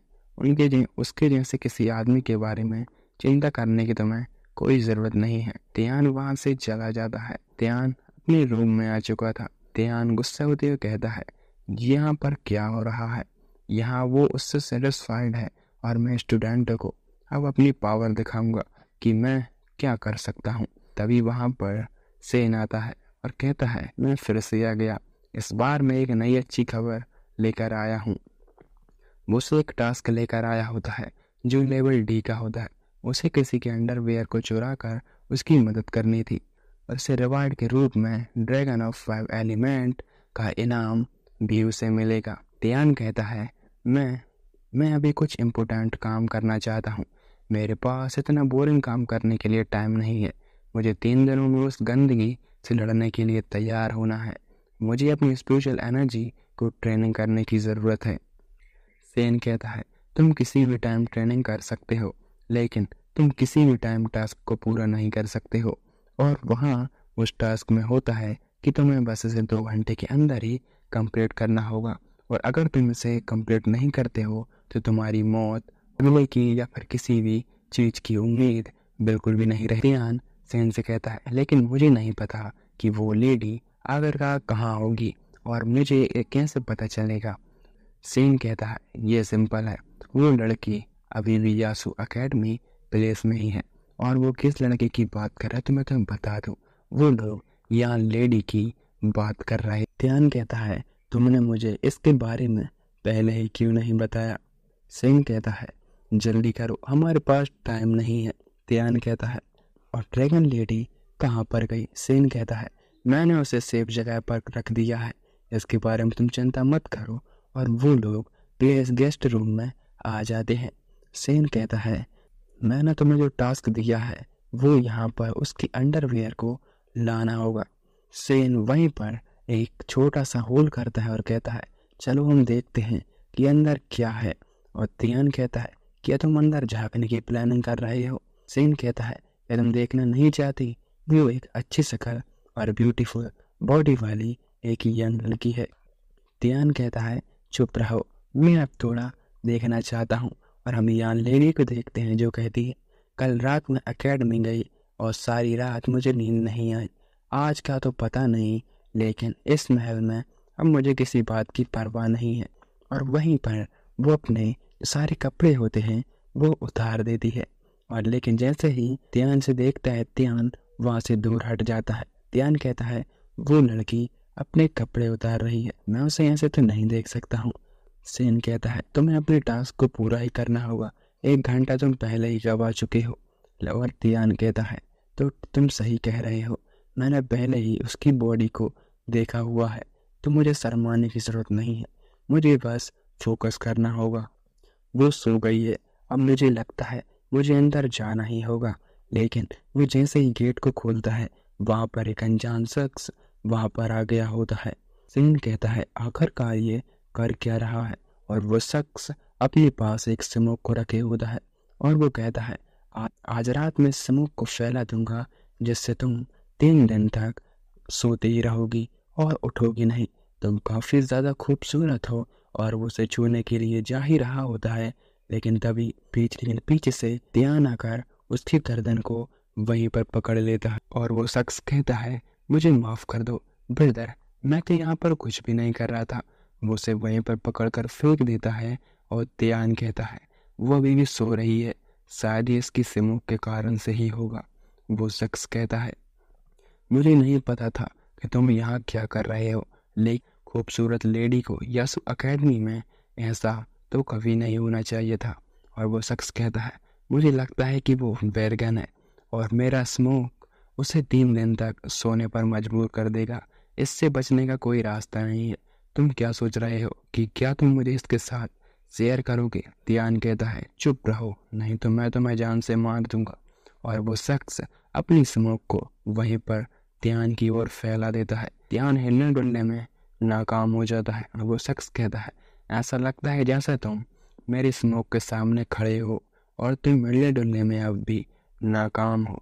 उसके जैसे किसी आदमी के बारे में चिंता करने की तुम्हें कोई ज़रूरत नहीं है। ध्यान वहाँ से चला जाता है। ध्यान अपने रूम में आ चुका था। ध्यान गुस्सा होते हुए कहता है, यहाँ पर क्या हो रहा है? यहाँ वो उससे सेटिस्फाइड है और मैं स्टूडेंट को अब अपनी पावर दिखाऊंगा कि मैं क्या कर सकता हूँ। तभी वहाँ पर सेन आता है और कहता है, मैं फिर से आ गया, इस बार मैं एक नई अच्छी खबर लेकर आया हूँ। वो उसे एक टास्क लेकर आया होता है जो लेवल डी का होता है। उसे किसी के अंडरवेयर को चुरा कर उसकी मदद करनी थी और उसे रिवार्ड के रूप में ड्रैगन ऑफ 5 एलिमेंट का इनाम भी उसे मिलेगा। ध्यान कहता है, मैं अभी कुछ इम्पोर्टेंट काम करना चाहता हूँ, मेरे पास इतना बोरिंग काम करने के लिए टाइम नहीं है। मुझे 3 दिनों में उस गंदगी से लड़ने के लिए तैयार होना है। मुझे अपनी स्पिरिचुअल एनर्जी को ट्रेनिंग करने की ज़रूरत है। सेन कहता है, तुम किसी भी टाइम ट्रेनिंग कर सकते हो लेकिन तुम किसी भी टाइम टास्क को पूरा नहीं कर सकते हो। और वहाँ उस टास्क में होता है कि तुम्हें बस इसे 2 घंटे के अंदर ही कंप्लीट करना होगा और अगर तुम इसे कंप्लीट नहीं करते हो तो तुम्हारी मौत, अगले की या फिर किसी भी चीज़ की उम्मीद बिल्कुल भी नहीं रहती। ध्यान सेन से कहता है, लेकिन मुझे नहीं पता कि वो लेडी आखिरकार कहाँ होगी और मुझे ये कैसे पता चलेगा। सेन कहता है, ये सिंपल है, वो लड़की अभी भी यासु एकेडमी प्लेस में ही है और वो किस लड़के की बात कर रहा है तो मैं तुम्हें बता दूं, वो लोग यहाँ लेडी की बात कर रहे हैं। ध्यान कहता है, तुमने मुझे इसके बारे में पहले ही क्यों नहीं बताया? सेन कहता है, जल्दी करो, हमारे पास टाइम नहीं है। ध्यान कहता है, और ड्रैगन लेडी कहाँ पर गई? सेन कहता है, मैंने उसे सेफ जगह पर रख दिया है, इसके बारे में तुम चिंता मत करो। और वो लोग प्लेस गेस्ट रूम में आ जाते हैं। सेन कहता है, मैंने तुम्हें जो टास्क दिया है वो यहाँ पर उसकी अंडरवेयर को लाना होगा। सेन वहीं पर एक छोटा सा होल करता है और कहता है, चलो हम देखते हैं कि अंदर क्या है। और ध्यान कहता है, क्या तुम अंदर झांकने की प्लानिंग कर रहे हो? सेन कहता है, क्या तुम देखना नहीं चाहती? वो एक अच्छी शक्ल और ब्यूटीफुल बॉडी वाली एक यंग लड़की है। ध्यान कहता है, चुप रहो, मैं अब थोड़ा देखना चाहता हूँ। और हम यहाँ लेडी को देखते हैं जो कहती है, कल रात में एकेडमी गई और सारी रात मुझे नींद नहीं आई। आज का तो पता नहीं, लेकिन इस महल में अब मुझे किसी बात की परवाह नहीं है। और वहीं पर वो अपने सारे कपड़े होते हैं वो उतार देती है और लेकिन जैसे ही ध्यान से देखता है, ध्यान वहाँ से दूर हट जाता है। ध्यान कहता है, वो लड़की अपने कपड़े उतार रही है, मैं उसे ऐसे तो नहीं देख सकता हूँ। सेन कहता है, तुम्हें अपने टास्क को पूरा ही करना होगा, 1 घंटा तुम पहले ही गवा चुके हो। और ध्यान कहता है, तो तुम सही कह रहे हो, मैंने पहले ही उसकी बॉडी को देखा हुआ है, तो मुझे शर्माने की ज़रूरत नहीं है। मुझे बस फोकस करना होगा। वो सो गई है। अब मुझे लगता है मुझे अंदर जाना ही होगा, लेकिन वो जैसे ही गेट को खोलता है, वहाँ पर एक अनजान शख्स वहाँ पर आ गया होता है। सीन कहता है, आखिरकार ये कर क्या रहा है? और वो शख्स अपने पास एक स्मोक को रखे होता है और वो कहता है, आज रात में स्मोक को फैला दूंगा, जिससे तुम 3 दिन तक सोते ही रहोगी और उठोगी नहीं। तुम काफ़ी ज़्यादा खूबसूरत हो। और वो उसे छूने के लिए जा ही रहा होता है, लेकिन तभी पीछे से ध्यान आकर उसकी गर्दन को वहीं पर पकड़ लेता है और वो शख्स कहता है, मुझे माफ़ कर दो ब्रदर, मैं तो यहाँ पर कुछ भी नहीं कर रहा था। वो उसे वहीं पर पकड़कर फेंक देता है और ध्यान कहता है, वो अभी भी सो रही है, शायद ये इसकी स्मोक के कारण से ही होगा। वो शख्स कहता है, मुझे नहीं पता था कि तुम यहाँ क्या कर रहे हो, लेकिन खूबसूरत लेडी को यासु एकेडमी में ऐसा तो कभी नहीं होना चाहिए था। और वो शख्स कहता है, मुझे लगता है कि वो बेरगन है और मेरा स्मोक उसे 3 दिन तक सोने पर मजबूर कर देगा। इससे बचने का कोई रास्ता नहीं है। तुम क्या सोच रहे हो कि क्या तुम मुझे इसके साथ शेयर करोगे? ध्यान कहता है, चुप रहो, नहीं तो मैं तुम्हें जान से मार दूंगा। और वो शख्स अपनी स्मोक को वहीं पर ध्यान की ओर फैला देता है। ध्यान हिलने डुलने में नाकाम हो जाता है और वो शख्स कहता है, ऐसा लगता है जैसा तुम मेरी स्मोक के सामने खड़े हो और तुम हिलने डुलने में अब भी नाकाम हो।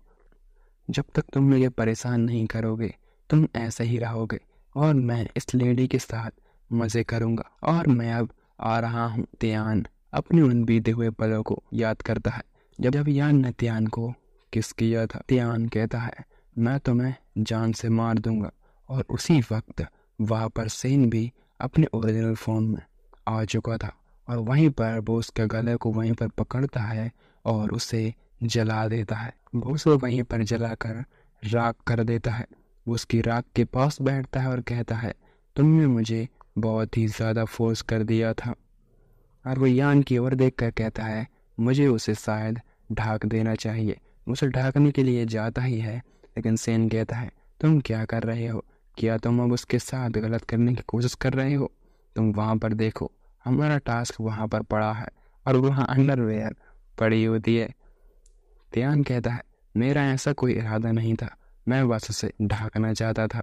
जब तक तुम मुझे परेशान नहीं करोगे, तुम ऐसे ही रहोगे और मैं इस लेडी के साथ मज़े करूँगा। और मैं अब आ रहा हूँ। ध्यान अपने उन बीते हुए पलों को याद करता है, जब यान ने ध्यान को किस किया था। ध्यान कहता है, मैं तुम्हें जान से मार दूंगा। और उसी वक्त वहाँ पर सेन भी अपने ओरिजिनल फॉर्म में आ चुका था और वहीं पर वो उसके गले को वहीं पर पकड़ता है और उसे जला देता है। वो उसे वहीं पर जलाकर राख कर देता है। वो उसकी राख के पास बैठता है और कहता है, तुमने मुझे बहुत ही ज़्यादा फोर्स कर दिया था। और वो यान की ओर देख कर कहता है, मुझे उसे शायद ढाक देना चाहिए। उसे ढाकने के लिए जाता ही है, लेकिन सेन कहता है, तुम क्या कर रहे हो? क्या तुम अब उसके साथ गलत करने की कोशिश कर रहे हो? तुम वहाँ पर देखो, हमारा टास्क वहाँ पर पड़ा है और वहाँ अंडरवेयर पड़ी होती है। ध्यान कहता है, मेरा ऐसा कोई इरादा नहीं था, मैं बस उसे ढाकना चाहता था।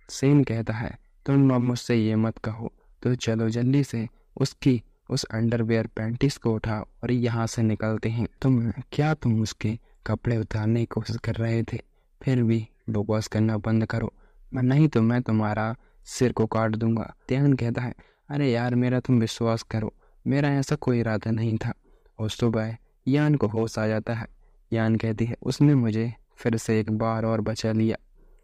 सेन कहता है, तुम अब मुझसे ये मत कहो, तो चलो जल्दी से उस अंडरवेयर पैंटीज को उठाओ और यहाँ से निकलते हैं। तुम उसके कपड़े उतारने की कोशिश कर रहे थे, फिर भी बकवास करना बंद करो, नहीं तो मैं तुम्हारा सिर को काट दूंगा। ध्यान कहता है, अरे यार, मेरा तुम विश्वास करो, मेरा ऐसा कोई इरादा नहीं था। और सुबह यान को होश आ जाता है। यान कहती है, उसने मुझे फिर से एक बार और बचा लिया।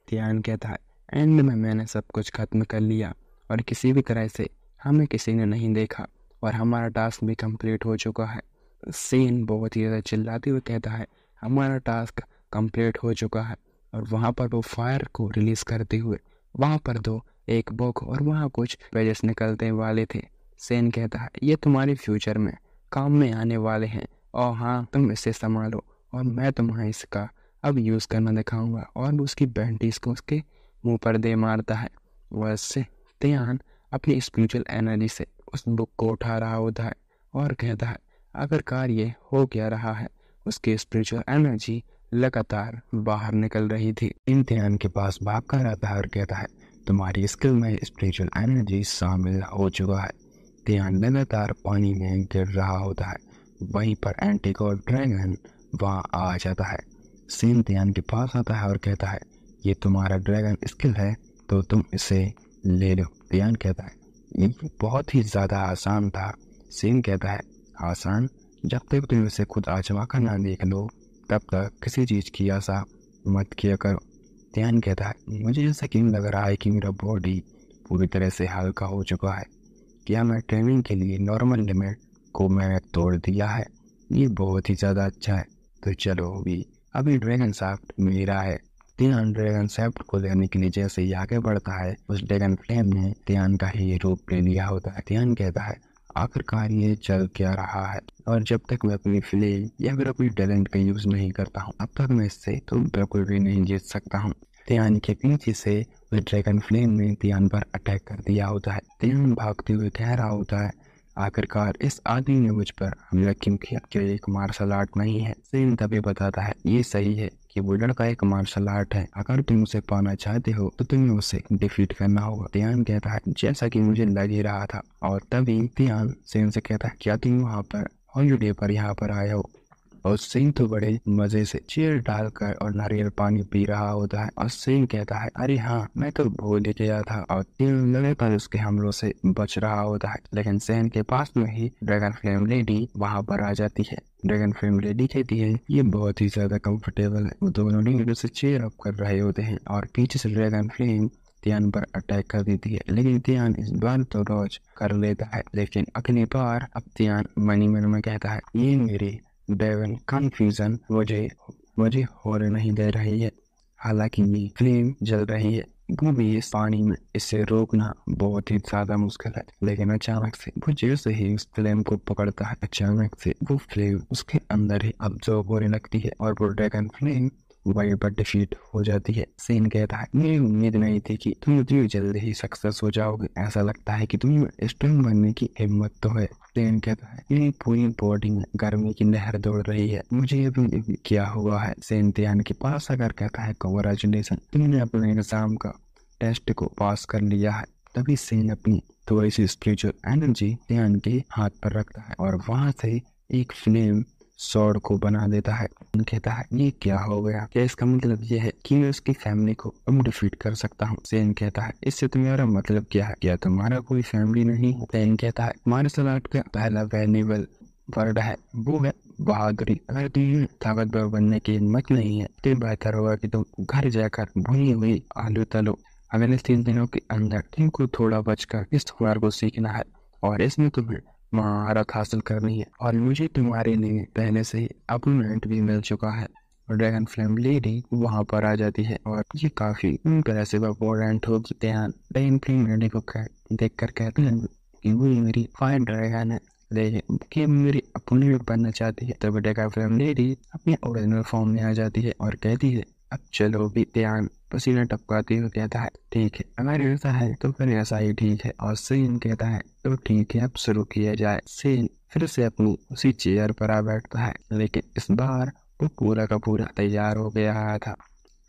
ध्यान कहता है, एंड में मैंने सब कुछ खत्म कर लिया और किसी भी तरह से हमें किसी ने नहीं देखा और हमारा टास्क भी कंप्लीट हो चुका है। सीन बहुत ही ज़्यादा चिल्लाते हुए कहता है, हमारा टास्क कंप्लीट हो चुका है। और वहाँ पर वो फायर को रिलीज़ करते हुए वहाँ पर दो एक बुक और वहाँ कुछ पेजेस निकलने वाले थे। सेन कहता है, ये तुम्हारे फ्यूचर में काम में आने वाले हैं और हाँ, तुम इसे संभालो और मैं तुम्हें इसका अब यूज़ करना दिखाऊंगा। और उसकी बैंटीज को उसके मुंह पर दे मारता है। वैसे ध्यान अपनी स्पिरिचुअल एनर्जी से उस बुक को उठा रहा होता है और कहता है, आखिरकार ये हो क्या रहा है? उसकी स्पिरिचुअल एनर्जी लगातार बाहर निकल रही थी। इन ध्यान के पास भाग कर आता है और कहता है, तुम्हारी स्किल में स्पिरिचुअल एनर्जी शामिल हो चुका है। ध्यान लगातार पानी में गिर रहा होता है। वहीं पर एंटीगोड ड्रैगन वहाँ आ जाता है। सीन ध्यान के पास आता है और कहता है, ये तुम्हारा ड्रैगन स्किल है तो तुम इसे ले लो। ध्यान कहता है, ये बहुत ही ज़्यादा आसान था। सीन कहता है, आसान? जब तक तुम इसे खुद आजमा कर ना देख लो तब तक किसी चीज़ की आशा मत किया करो। ध्यान कहता है, मुझे ऐसा क्यों लग रहा है कि मेरा बॉडी पूरी तरह से हल्का हो चुका है? क्या मैं ट्रेनिंग के लिए नॉर्मल लिमिट को मैंने तोड़ दिया है? ये बहुत ही ज़्यादा अच्छा है। तो चलो अभी ड्रैगन शाफ्ट मेरा है। ध्यान ड्रैगन शाफ्ट को लेने के लिए जैसे ही आगे बढ़ता है, उस ड्रैगन फ्लेम ने ध्यान का ही रूप ले लिया होता है। ध्यान कहता है, आखिरकार ये चल क्या रहा है? और जब तक मैं अपनी फ्लेम या फिर अपनी टैलेंट का यूज़ नहीं करता हूँ, अब तक मैं इससे तो बिल्कुल भी नहीं जीत सकता हूँ। तियान के पीछे से ड्रैगन फ्लेम ने तियान पर अटैक कर दिया होता है। तियान भागते हुए कह रहा होता है, आखिरकार इस आदमी ने मुझ पर हमला क्यों किया? क्या एक मार्शल आर्ट नहीं है? सेन तभी बताता है, ये सही है कि वो लड़का एक मार्शल आर्ट है। अगर तुम उसे पाना चाहते हो तो तुम्हें उसे डिफीट करना होगा। तियान कहता है, जैसा कि मुझे लग ही रहा था। और तभी तियान सेन से कहता है, क्या तुम वहाँ पर हॉलिडे पर यहाँ पर आए हो? और सेन तो बड़े मजे से चेयर डालकर और नारियल पानी पी रहा होता है। और सेन कहता है, अरे हाँ, मैं तो भूल ही गया था। और तीन लगातार उसके हमलों से बच रहा होता है। लेकिन सेन के पास में ही ड्रैगन फ्लेम लेडी वहाँ पर आ जाती है। ड्रैगन फ्लेम लेडी कहती है, ये बहुत ही ज्यादा कंफर्टेबल है। वो दोनों लीडर से चेयर अप कर रहे होते हैं और पीछे से ड्रैगन फ्लेम तियान पर अटैक कर देती है। लेकिन तियान इस बार तो डॉज कर लेता है। लेकिन अगली बार अब तियान मनी मन में कहता है, ये मेरी डेवन कंफ्यूजन मुझे होने नहीं दे रही है। हालांकि ये फ्लेम जल रही है, वो भी इस पानी में, इसे रोकना बहुत ही ज्यादा मुश्किल है। लेकिन अचानक से वो जैसे ही उस फ्लेम को पकड़ता है, अचानक से वो फ्लेम उसके अंदर ही अब्जॉर्ब होने लगती है और वो ड्रैगन फ्लेम वहीं पर डिफीट हो जाती है। सेन कहता है, मुझे उम्मीद नहीं थी कि तुम इतनी जल्दी ही सक्सेस हो जाओगे। ऐसा लगता है कि तुम्हें स्ट्रॉन्ग बनने की हिम्मत तो है। सेन कहता है, मेरी पूरी बॉडी में गर्मी की लहर दौड़ रही है, मुझे अभी क्या हुआ है? सेन तियान के पास आकर कहता है, कांग्रेचुलेशन, तुमने अपने एग्जाम का टेस्ट को पास कर लिया है। तभी सेन अपनी थोड़ी सी स्पिरिचुअल एनर्जी तियान के हाथ पर रखता है और वहां से एक फ्लेम सॉर्ड को बना देता है। कहता है, ये क्या हो गया? क्या इसका मतलब ये है कि मैं उसकी फैमिली को अब डिफीट कर सकता हूँ? सेन कहता है, इससे तुम्हारा मतलब क्या है? क्या तुम्हारा कोई फैमिली नहीं? सेन कहता है, मार्शल आर्ट का पहला वैल्यूएबल वर्ड है, वो है बहादुरी। अगर तुम्हें ताकतवर बनने की हिम्मत नहीं है तो बेहतर होगा कि तुम घर जाकर भुनी हुई आलू तलो। अगले 3 दिनों के अंदर तुमको थोड़ा बचकर इस हुनर को सीखना है और इसमें तुम्हें महारत हासिल करनी है। और मुझे तुम्हारे लिए पहले से ही अपॉइंटमेंट भी मिल चुका है। और ड्रैगन फ्लेम लेडी वहाँ पर आ जाती है और ये काफी इम्प्रेसिव अपोनेंट हो जाते हैं। ड्रैगन फ्लेम लेडी को देख कर कहते हैं कि वो मेरी फायर ड्रैगन है, लेकिन कि मेरी अपोनेंट बनना चाहती है। तब ड्रैगन फ्लेम लेडी अपने ओरिजिनल फॉर्म में आ जाती है और कहती है, अब चलो भी। तियान पसीना टपकाते हुए कहता है, ठीक है, अगर ऐसा है तो फिर ऐसा ही ठीक है। और सेन कहता है, तो ठीक है, अब शुरू किया जाए। सेन फिर से अपनी उसी चेयर पर आ बैठता है, लेकिन इस बार वो पूरा का पूरा तैयार हो गया था।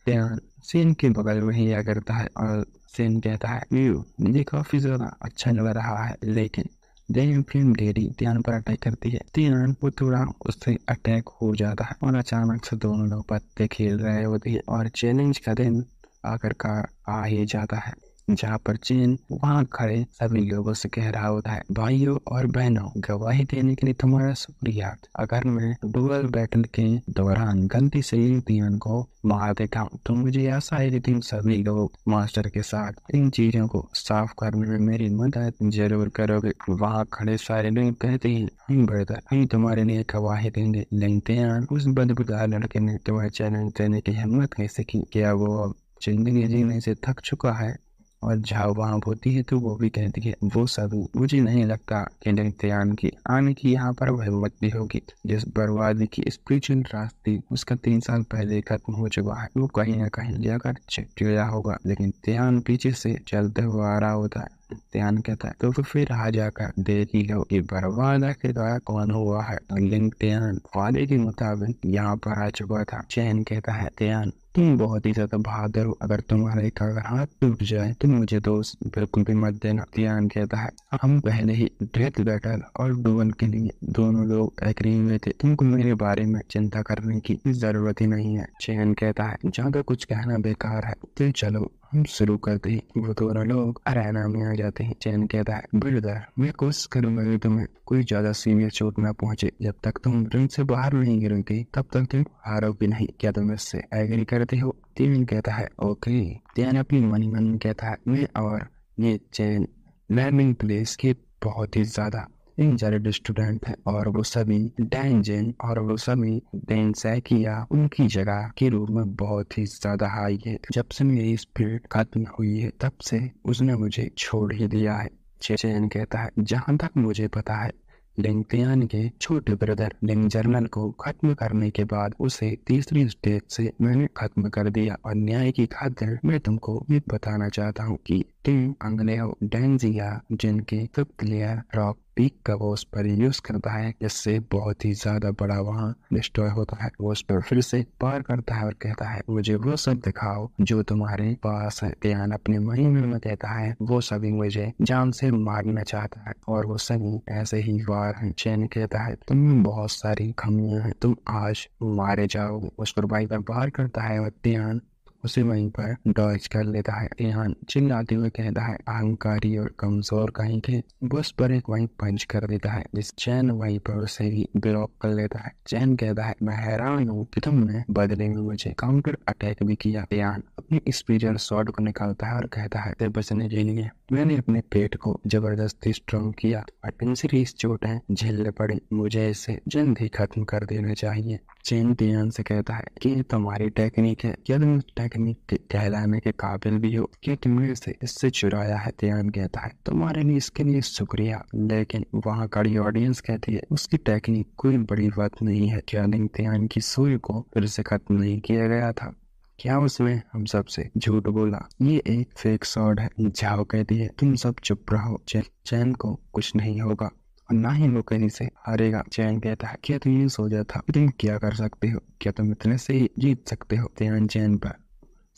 तियान सेन के बगल में ही आ करता है और सेन कहता है, मुझे काफी ज्यादा अच्छा लग रहा है। लेकिन ड्रैगन फ्लेम लेडी तियान पर अटैक करती है। तियान वो थोड़ा उससे अटैक हो जाता है और अचानक से दोनों लोग पत्ते खेल रहे होते हैं और चैलेंज का दिन आखिरकार आ ही जाता है, जहाँ पर चीन वहाँ खड़े सभी लोगों से कह रहा होता है, भाइयों और बहनों, गवाही देने के लिए तुम्हारा शुक्रिया। अगर मैं डुअल बैटल के दौरान गलती से तियान को मार देता हूँ तो मुझे आशा है कि तुम सभी लोग मास्टर के साथ इन चीजों को साफ करने में मेरी मदद जरूर करोगे। वहाँ खड़े सारे लोग कहते हैं, हम ब्रदर, हम तुम्हारे लिए गवाही देंगे। लेकिन तियान उस बदबूदार लड़के ने तुम्हें चैलेंज देने की हिम्मत कैसे की? क्या वो जिंदगी जीने से थक चुका है? और जहाँ वहाँ होती है तो वो भी कहती है, वो सब मुझे नहीं लगता कि तियान की आने की यहाँ पर हिम्मत भी होगी। जिस बर्बादी की स्पिरिचुअल रास्ते उसका 3 साल पहले खत्म हो चुका है, वो कहीं ना कहीं जाकर छिप गया होगा। लेकिन तियान पीछे से चलते हुए आ रहा होता है। तियान कहता है, तो फिर आ जाकर देख ही लो कि बर्बादा के द्वारा कौन हुआ है। लेकिन तियान वादे के मुताबिक यहाँ पर आ चुका था। चैन कहता है, तियान तुम बहुत ही ज्यादा बहादुर हो, अगर तुम्हारा एक अगर हाथ टूट जाए तो मुझे दोस्त बिल्कुल भी मत देना। तियान कहता है, हम पहले ही डेथ बैटल और डुअल के लिए दोनों लोग एग्री हुए थे, तुमको मेरे बारे में चिंता करने की जरूरत ही नहीं है। चैन कहता है, ज्यादा कुछ कहना बेकार है, तो चलो हम शुरू करते हैं। वो दोनों लोग अरेना में आ जाते हैं। चैन कहता है, ब्रदर, मैं कोशिश करूंगा कि तुम्हें कोई ज्यादा सीरियस चोट ना पहुंचे। जब तक तुम रिंग से बाहर नहीं गिरोगे तब तक तुम हारोगे नहीं। क्या तुम इससे एग्री करते हो? तियान कहता है, ओके। तियान अपनी मन कहता है, मैं और ये चैन लर्निंग प्लेस के बहुत ही ज्यादा इंजर्ड स्टूडेंट है और वो सभी डेंजन और वो सभी डेंसैकिया उनकी जगह के रूप में बहुत ही ज्यादा हाई है। जब से मेरी स्पिरिट खत्म हुई है तब से उसने मुझे छोड़ ही दिया है। चैन कहता है, जहाँ तक मुझे पता है लिंग तियान के छोटे ब्रदर लिंग जर्नल को खत्म करने के बाद उसे तीसरी स्टेज से मैंने खत्म कर दिया और न्याय की खातिर मैं तुमको ये बताना चाहता हूँ कि टीम अंगनेहो डेंजिया जिनके फिफ्थ लेयर रॉक पीक का वो उस पर यूज करता है, जिससे बहुत ही ज्यादा बड़ा वहाँ डिस्ट्रॉय होता है। वो उस पर फिर से पार करता है और कहता है मुझे वो सब दिखाओ जो तुम्हारे पास है। तियान अपने महिमा में कहता है वो सभी मुझे जान से मारना चाहता है और वो सभी ऐसे ही वार हैं। चैन कहता है तुम में बहुत सारी खामियां हैं, तुम आज मारे जाओगे। उस पर बाइक पर पार करता है और तियान उसे वहीं पर डॉज कर लेता है। तियान चिल्लाते हुए कहता है अहंकारी और कमजोर कहीं के। बस पर एक वहीं पंच कर देता है जिस चैन वहीं पर उसे ही ब्लॉक कर लेता है। चैन कहता है मैं हैरान हूँ कि तुमने बदले में मुझे काउंटर अटैक भी किया। तियान अपनी स्पीचर शॉट को निकालता है और कहता है तेरे बचने के लिए मैंने अपने पेट को जबरदस्ती स्ट्रॉन्ग किया और इन सीरीज चोटें झेलने पड़ी, मुझे इसे जल्द ही खत्म कर देना चाहिए। चैन तियान से कहता है कि तुम्हारी टेक्निक है, क्या तुम टेक्निक के कहलाने के काबिल भी हो, क्या तुमने इसे इससे चुराया है। तियान कहता है तुम्हारे लिए इसके लिए शुक्रिया, लेकिन वहाँ खड़ी ऑडियंस कहती है उसकी टेक्निक कोई बड़ी बात नहीं है। क्या लिंग तियान की सुई को फिर से खत्म नहीं किया गया था? क्या उसमें हम सबसे झूठ बोला? ये एक फेक शॉट है। जाओ कहती है तुम सब चुप रहो, चैन को कुछ नहीं होगा और ना ही वो कहीं से हारेगा। चैन कहता है क्या तुम ये सोचा था तुम क्या कर सकते हो, क्या तुम इतने से ही जीत सकते हो? तियान चैन पर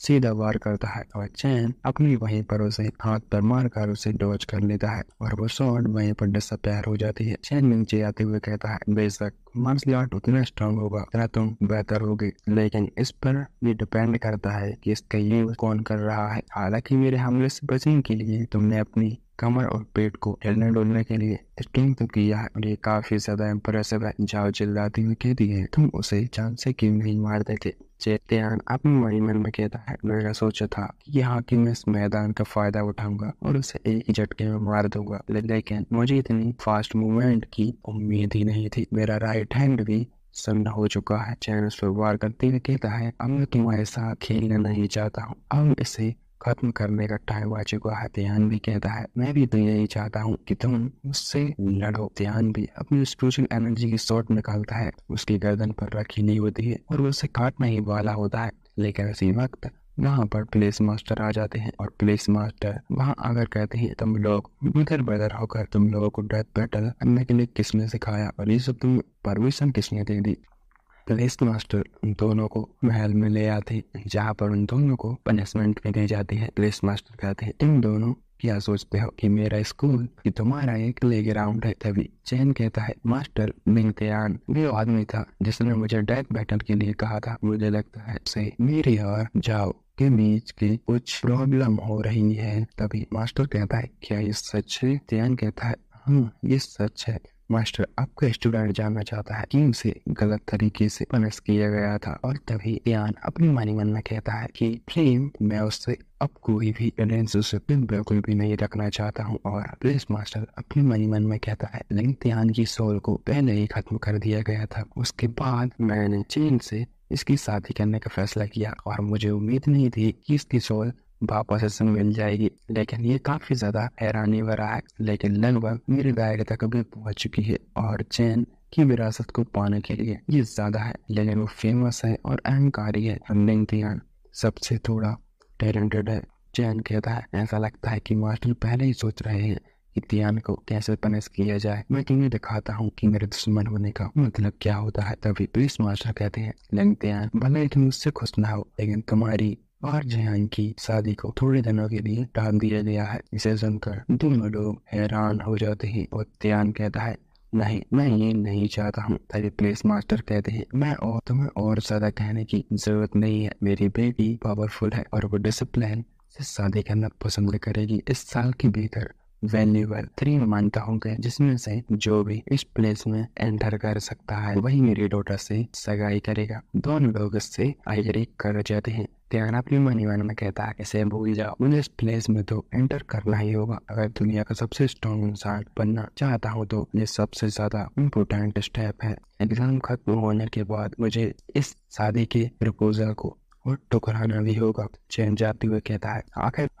सीधा वार करता है और चैन अपनी वहीं पर उसे हाथ पर मारकर उसे डॉज कर लेता है और वो शॉट वहीं पर डिसअपीयर हो जाती है। चैन नीचे आते हुए कहता है बेशक मार्शल आर्ट उतना स्ट्रांग होगा उतना तुम बेहतर होगी, लेकिन इस पर ये डिपेंड करता है कि इसका यूज कौन कर रहा है। हालांकि मेरे हमले से बचने के लिए तुमने अपनी कमर और पेट को हिलने डुलने के लिए स्ट्रिंग तो किया है और ये काफी ज्यादा इम्प्रेसिव है। जाओ चिल्लाती हुई कहती है तुम उसे जान से क्यों नहीं मार देते? तियान अपने मन में कहता है मैंने सोचा था कि यहाँ की मैं इस मैदान का फायदा उठाऊंगा और उसे एक ही झटके में मार दूंगा, लेकिन मुझे इतनी फास्ट मूवमेंट की उम्मीद ही नहीं थी। मेरा राइट हैंड भी सन्न हो चुका है। चैन उस पर वार करते हुए कहता है अब मैं तुम्हारे साथ खेलना नहीं चाहता हूँ, अब इसे खत्म करने का टाइम आ चुका है। तियान भी कहता है मैं भी तो यही चाहता हूँ कि तुम मुझसे लड़ो। तियान भी अपनी स्पिरिचुअल एनर्जी की शॉट निकालता है, उसकी गर्दन पर रखी नहीं होती है और वो उसे काटना ही वाला होता है, लेकिन उसी वक्त वहाँ पर पुलिस मास्टर आ जाते हैं और पुलिस मास्टर वहाँ आकर कहते हैं तुम लोग इधर बदर होकर तुम लोगों को डेथ बैटल करने के लिए किसने सिखाया और ये सब तुम परमिशन किसने दे दी? पुलिस मास्टर उन दोनों को महल में ले आते हैं जहाँ पर उन दोनों को पनिशमेंट भी दी जाती है। पुलिस मास्टर कहते हैं तुम दोनों क्या सोचते हो कि मेरा स्कूल कि तुम्हारा एक प्ले ग्राउंड है? तभी चैन कहता है मास्टर लिंग तियान वो आदमी था जिसने मुझे डेथ बैटल के लिए कहा था, मुझे लगता है उसे मेरे और जाओ के बीच की कुछ प्रॉब्लम हो रही है। तभी मास्टर कहता है क्या ये सच है? तियान कहता है हाँ ये सच है मास्टर, आपका स्टूडेंट जानना चाहता है कि उसे गलत तरीके से पनिश किया गया था। और तभी तियान अपनी मन में कहता है कि फ्लेम मैं उससे अब कोई भी रिलेशनशिप बिल्कुल भी नहीं रखना चाहता हूँ। और पुलिस मास्टर अपने मन में कहता है लिंग तियान की सोल को पहले ही खत्म कर दिया गया था, उसके बाद मैंने चैन से इसकी शादी करने का फैसला किया और मुझे उम्मीद नहीं थी कि इसकी सोल वापस से मिल जाएगी, लेकिन ये काफी ज्यादा हैरानी भरा है। लेकिन लगभग मेरे दायरे तक अभी पहुंच चुकी है और चैन की विरासत को पाने के लिए ये ज्यादा है, लेकिन वो फेमस है और अहंकारी है। लिंग तियान सबसे थोड़ा टैलेंटेड है। चैन कहता है ऐसा लगता है कि मास्टर पहले ही सोच रहे हैं कि तियान को कैसे पनिश किया जाए। मैं तुम्हें दिखाता हूँ कि मेरे दुश्मन होने का मतलब क्या होता है। तभी पुलिस मास्टर कहते हैं लिंग तियान भले ही तुम उससे खुश ना हो, लेकिन तुम्हारी और जहान की शादी को थोड़े दिनों के लिए टाल दिया गया है। इसे सुनकर दोनों लोग हैरान हो जाते हैं और तियान कहता है नहीं मैं ये नहीं चाहता हूँ। तभी पुलिस मास्टर कहते हैं मैं और तुम्हें और ज्यादा कहने की जरूरत नहीं है, मेरी बेटी पावरफुल है और वो डिसिप्लिन से शादी करना पसंद करेगी। इस साल के भीतर वैल्यूएबल 3 मानता होंगे जिसमें से जो भी इस प्लेस में एंटर कर सकता है वही मेरी डॉटर से सगाई करेगा। दोनों लोग इससे एग्री कर जाते हैं। तियान अपनी मन में कहता है इसे भूल जाओ, मुझे इस प्लेस में तो एंटर करना ही होगा। अगर दुनिया का सबसे स्ट्रॉन्ग इंसान बनना चाहता हूँ तो ये सबसे ज्यादा इम्पोर्टेंट स्टेप है। एग्जाम खत्म होने के बाद मुझे इस शादी के प्रपोजल को और ठुकराना भी होगा। चैन जाते हुए कहता है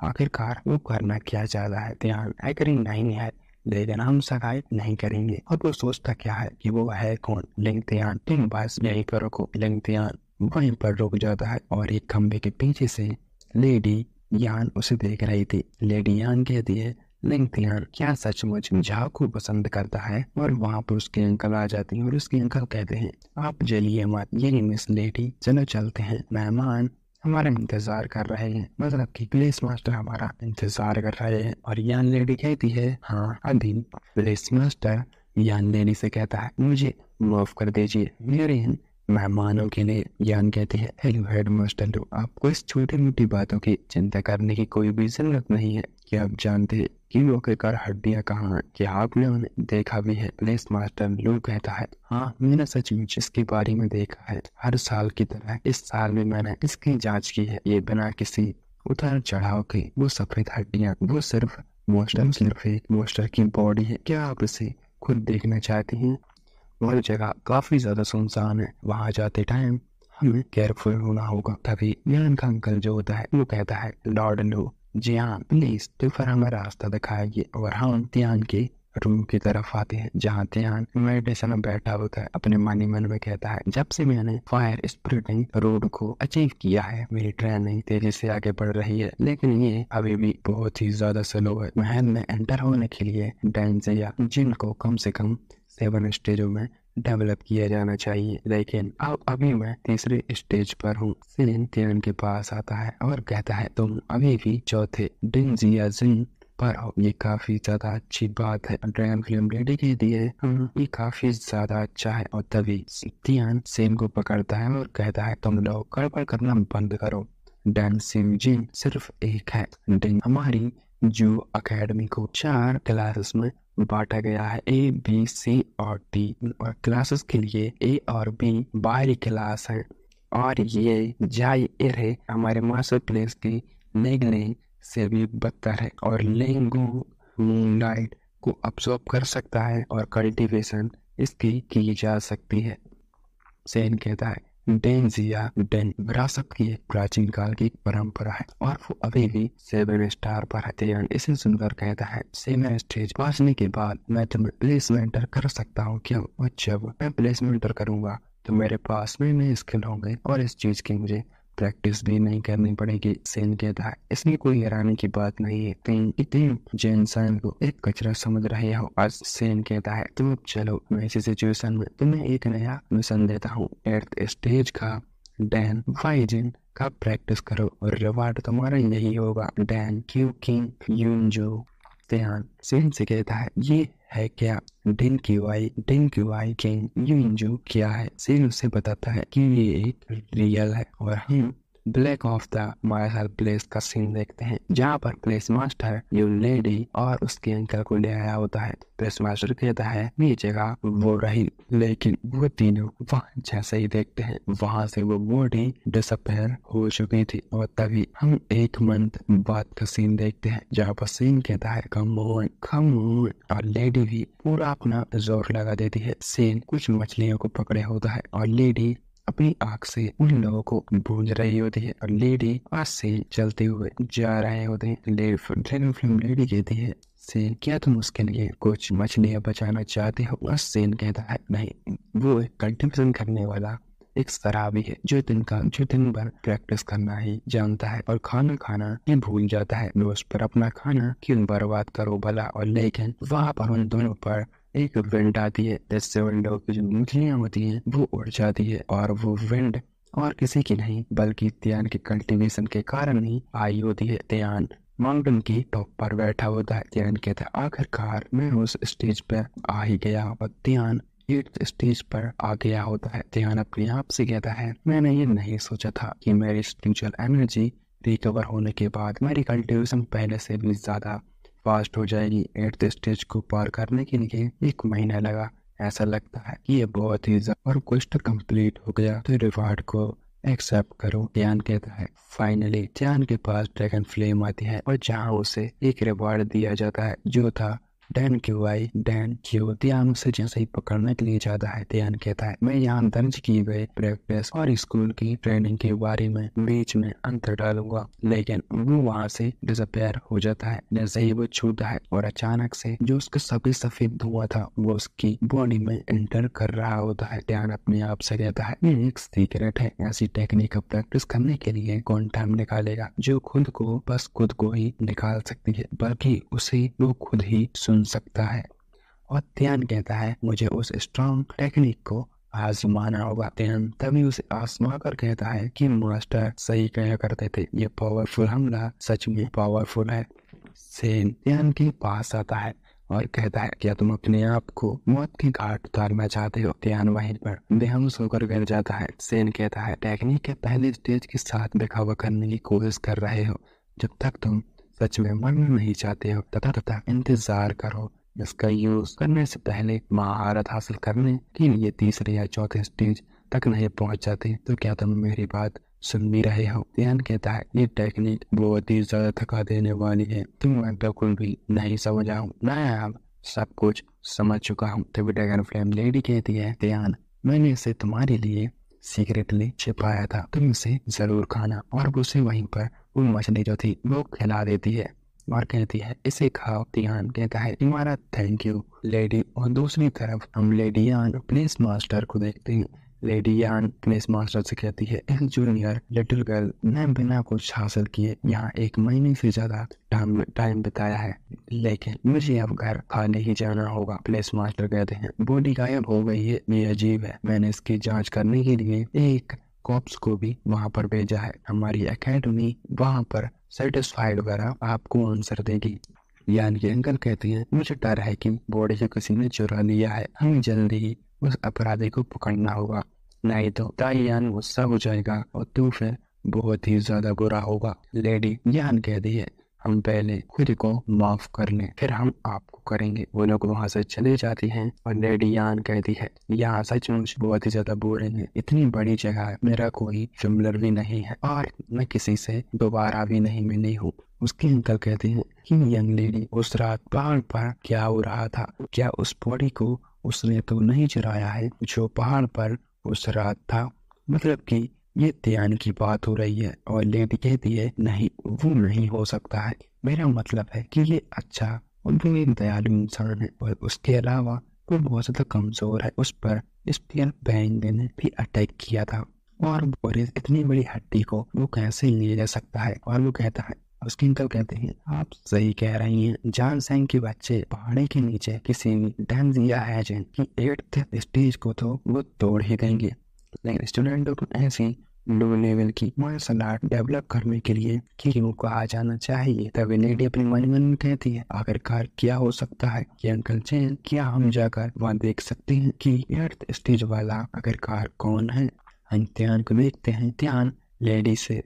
आखिरकार वो करना क्या चाहता है? तियान एग्री नहीं है, लेकिन हम सगाई नहीं करेंगे। और वो सोचता क्या है कि वो है कौन, लिंग तियान। तुम बस यहीं पर रुको। लिंग तियान वहीं पर रुक जाता है और एक खंबे के पीछे से लेडी यान उसे देख रही थी। लेडी यान कहती है, लिंग तियान क्या सचमुच झाओ को पसंद करता है? और वहाँ पर उसके अंकल आ जाते हैं और उसके अंकल कहते हैं, आप जलिए मत, ये मिस लेडी, चलो चलते हैं, मेहमान हमारा इंतजार कर रहे हैं, मतलब कि प्लेस मास्टर हमारा इंतजार कर रहे हैं। और यान लेडी कहती है, हाँ अभी। प्लेस मास्टर यान लेडी से कहता है, मुझे माफ कर दीजिए मेरे इन मेहमानों के लिए। यान कहती है, हेलो हेड मास्टर, तो आपको इस छोटी मोटी बातों की चिंता करने की कोई भी जरूरत नहीं है। क्या आप जानते हैं कि वो आखिरकार हड्डियाँ कहाँ हैं? क्या आपने उन्हें देखा भी है? प्लेस मास्टर लू कहता है, हाँ मैंने सचमुच इसके बारे में देखा है। हर साल की तरह इस साल भी मैंने इसकी जांच की है। ये बिना किसी उतार चढ़ाव के वो सफेद हड्डियाँ, वो सिर्फ एक मोस्टर की बॉडी है। क्या आप इसे खुद देखना चाहती हैं? वह जगह काफी ज्यादा सुनसान है, वहाँ जाते टाइम हमें केयरफुल होना होगा। तभी यान का अंकल जो होता है वो कहता है, लॉर्ड लो जी हाँ प्लीज, तो फिर हमें रास्ता दिखाइए। और हम त्यान के रूम की तरफ आते हैं जहाँ त्यान मेडिटेशन में बैठा होता है। अपने मन ही मन में कहता है, जब से मैंने फायर स्प्रिटिंग रोड को अचीव किया है मेरी ट्रेनिंग तेजी से आगे बढ़ रही है, लेकिन ये अभी भी बहुत ही ज्यादा स्लो है। महल में एंटर होने के लिए डांस या जिन को कम से कम 7 स्टेजों में डेवलप किया जाना चाहिए, लेकिन अब अभी मैं तीसरे स्टेज पर हूँ। सिन त्यान के पास आता है और कहता है, तुम अभी भी चौथे डिंजिया जिन पर हो। ये काफी ज्यादा अच्छी बात है। ड्रैगन फिल्म लेडी कहती है, ये काफी ज्यादा अच्छा है। और तभी त्यान सेन को पकड़ता है और कहता है, तुम लोग गड़बड़ करना बंद करो। डांसिंग जिन सिर्फ एक है। हमारी जो अकेडमी को 4 क्लासेस में बांटा गया है, A, B, C और D। और क्लासेस के लिए A और B बाहरी क्लास है और ये जाइर है हमारे मास्टर प्लेस की लेगने से भी बदतर है। और लेंगो मूनलाइट को अब्सॉर्ब कर सकता है और कल्टीवेशन इसकी की जा सकती है। सेन कहता है, डेंजिया डेन विरासत की एक प्राचीन काल की परंपरा है और वो अभी भी 7 स्टार पर है। त्यान इसे सुनकर कहता है, 7 स्टेज पहुंचने के बाद मैं तुम्हें प्लेसमेंट कर सकता हूँ क्यों? और जब मैं प्लेसमेंट करूंगा तो मेरे पास में नए स्किल होंगे और इस चीज की मुझे प्रैक्टिस भी नहीं करनी पड़ेगी। सेन कहता है, इसमें कोई हैरानी की बात नहीं है, तुम जेनसन को एक कचरा समझ रहे हो। आज सेन कहता है, तुम चलो, मैं इसी सिचुएशन में तुम्हें एक नया मिशन देता हूँ। 8th स्टेज का डैन वाइजिन का प्रैक्टिस करो और रिवार्ड तुम्हारा यही होगा। डैन क्यू किंग यूनजो। त्यान सेन से कहता है, ये है क्या? डिन क्यू आई किंग यूनजो क्या है? सेन उसे बताता है कि ये एक रियल है। और हम black of the marshal place का सीन देखते हैं जहाँ पर प्लेस मास्टर यू लेडी और उसके अंकल को ले आया होता है। प्लेस मास्टर कहता है, ये जगह वो रही, लेकिन वो तीनों वहाँ जैसे ही देखते हैं वहाँ से वो बॉडी डिसअपेयर हो चुकी थी। और तभी हम 1 मंथ बाद का सीन देखते हैं जहाँ पर सीन कहता है, कम ऑन और लेडी भी पूरा अपना जोर लगा देती है। सीन कुछ मछलियों को पकड़े होता है और लेडी अपनी आंख से उन लोगों को भूंज रही होती है और लेडी आज से चलते हुए जा रहे होते हैं। ड्रैगन फिल्म लेडी कहती है, सेन क्या तुम उसके लिए कुछ मछलियां बचाना चाहते हो? और सेन कहता है, नहीं, वो एक कल्टीवेशन करने वाला एक शराबी है जो दिन भर प्रैक्टिस करना ही जानता है और खाना ही भूल जाता है। उस पर अपना खाना क्यों बर्बाद करो भला? और लेकिन वहाँ पर उन दोनों पर एक विंड आती है जिससे विंडो की जो मछलियां होती हैं वो उड़ जाती है। और वो विंड और किसी की नहीं बल्कि त्यान के कल्टीवेशन के कारण ही आई होती है। त्यान माउंटेन की टॉप पर बैठा होता है। त्यान कहता है, आखिरकार मैं उस स्टेज पर आ ही गया। और त्यान 8th स्टेज पर आ गया होता है। त्यान अपने आप से कहता है, मैंने ये नहीं सोचा था कि मेरी स्पिरिचुअल एनर्जी रिकवर होने के बाद मेरी कल्टीवेशन पहले से भी ज्यादा फास्ट हो जाएगी। 8th स्टेज को पार करने के लिए 1 महीना लगा। ऐसा लगता है कि ये बहुत ही और क्वेस्ट कंप्लीट हो गया, तो रिवार्ड को एक्सेप्ट करो। त्यान कहता है। फाइनली त्यान के पास ड्रैगन फ्लेम आती है और जहां उसे एक रिवार्ड दिया जाता है जो था डैन क्यों आई, डैन क्यों। ध्यान उसे जैसे ही पकड़ने के लिए जाता है, ध्यान कहता है मैं यहाँ दर्ज किए गए प्रैक्टिस और स्कूल की ट्रेनिंग के बारे में बीच में अंतर डालूंगा, लेकिन वो वहाँ से डिसअपेयर हो जाता है जैसे ही वो छूटा है, और अचानक से जो उसका सभी सफेद धुआं था वो उसकी बॉडी में एंटर कर रहा होता है। ध्यान अपने आप से कहता है ये एक सीक्रेट है, ऐसी टेक्निक प्रैक्टिस करने के लिए कौन टाइम निकालेगा, जो खुद को बस खुद को ही निकाल सकती है, बल्कि उसे वो खुद ही सुन सकता है। और ध्यान कहता है मुझे उस स्ट्रॉन्ग टेक्निक को आजमाना होगा। ध्यान तभी उसे आजमा कर कहता है कि मास्टर सही कहा करते थे, ये पावरफुल हमला सच में पावरफुल है। सेन ध्यान के पास आता है और कहता है क्या तुम अपने आप को मौत की घाट उतारना चाहते हो। ध्यान वहीं पर बेहोश होकर गिर जाता है। सेन कहता है टेक्निक के पहले स्टेज के साथ दिखावा करने की कोशिश कर रहे हो, जब तक तुम सच में मरना नहीं चाहते हो तब तक इंतजार करो। इसका यूज करने से पहले महारत हासिल करने के लिए तीसरे या चौथे स्टेज तक नहीं पहुंच जाते, तो क्या तुम मेरी बात सुन भी रहे हो। ध्यान कहता है ये टेक्निक बहुत ही ज्यादा थका देने वाली है, तुम मैं बिल्कुल भी नहीं समझा हूँ, मैं अब सब कुछ समझ चुका हूँ। तभी ड्रैगन फ्लेम लेडी कहती है ध्यान मैंने इसे तुम्हारे लिए सीक्रेटली छिपाया था, तुम इसे जरूर खाना। और उसे वहीं पर वो मछली जो थी वो खिला देती है और कहती है इसे खाओ। ध्यान कहता है तुम्हारा थैंक यू लेडी। और दूसरी तरफ हम लेडी यान प्लेस मास्टर को देखते हैं। लेडी यान प्लेस मास्टर से कहती है इस जूनियर लिटिल गर्ल ने बिना कुछ हासिल किए यहाँ 1 महीने से ज्यादा टाइम बिताया है, लेकिन मुझे अब घर खाने ही जाना होगा। प्लेस मास्टर कहते हैं बॉडी गायब हो गई है, ये अजीब है, मैंने इसकी जांच करने के लिए एक कॉप्स को भी वहाँ पर भेजा है, हमारी एकेडमी वहाँ पर सेटिस्फाइड वगैरह आपको आंसर देगी। यान के अंकल कहते हैं मुझे डर है कि बॉडी से किसी ने चुरा लिया है, हमें जल्दी ही उस अपराधी को पकड़ना होगा, नहीं तो ताईयान गुस्सा हो जाएगा और तो फिर बहुत ही ज्यादा बुरा होगा। लेडी यान कहती है हम पहले खुद को माफ कर लें, फिर हम आपको करेंगे। वो लोग वहाँ से चले जाती हैं और लेडी यान कहती है यहाँ सचमुच बहुत ही ज्यादा बोरिंग है, इतनी बड़ी जगह मेरा कोई फेमिलियर भी नहीं है और मैं किसी से दोबारा भी नहीं मिली हूँ। उसके अंकल कहते हैं कि यंग लेडी उस रात पहाड़ पर क्या हो रहा था, क्या उस बॉडी को उसने तो नहीं चुराया है जो पहाड़ पर उस रात था, मतलब कि ये ध्यान की बात हो रही है। और लेडी कहती है नहीं वो नहीं हो सकता है, मेरा मतलब है कि ये अच्छा और वो एक दयालु इंसान है और उसके अलावा वो बहुत ज्यादा कमजोर है, उस पर स्पीयर बैंग ने भी अटैक किया था और इतनी बड़ी हड्डी को वो कैसे ले जा सकता है। और वो कहता है उसके अंकल कहते हैं आप सही कह रही हैं, जान सेंग के बच्चे पहाड़ी के नीचे किसी भी डांस या एजेंट की 8th स्टेज को तो वो तोड़ ही देंगे, लेकिन स्टूडेंटों को ऐसी लो लेवल की मार्शल आर्ट डेवलप करने के लिए क्यों को आ जाना चाहिए। तभी लेडी अपनी मन में कहती है आखिरकार क्या हो सकता है कि अंकल चैन, क्या हम जाकर वहाँ देख सकते हैं कि 8th स्टेज वाला आखिरकार कौन है। हम ध्यान को देखते हैं। ध्यान लेडी से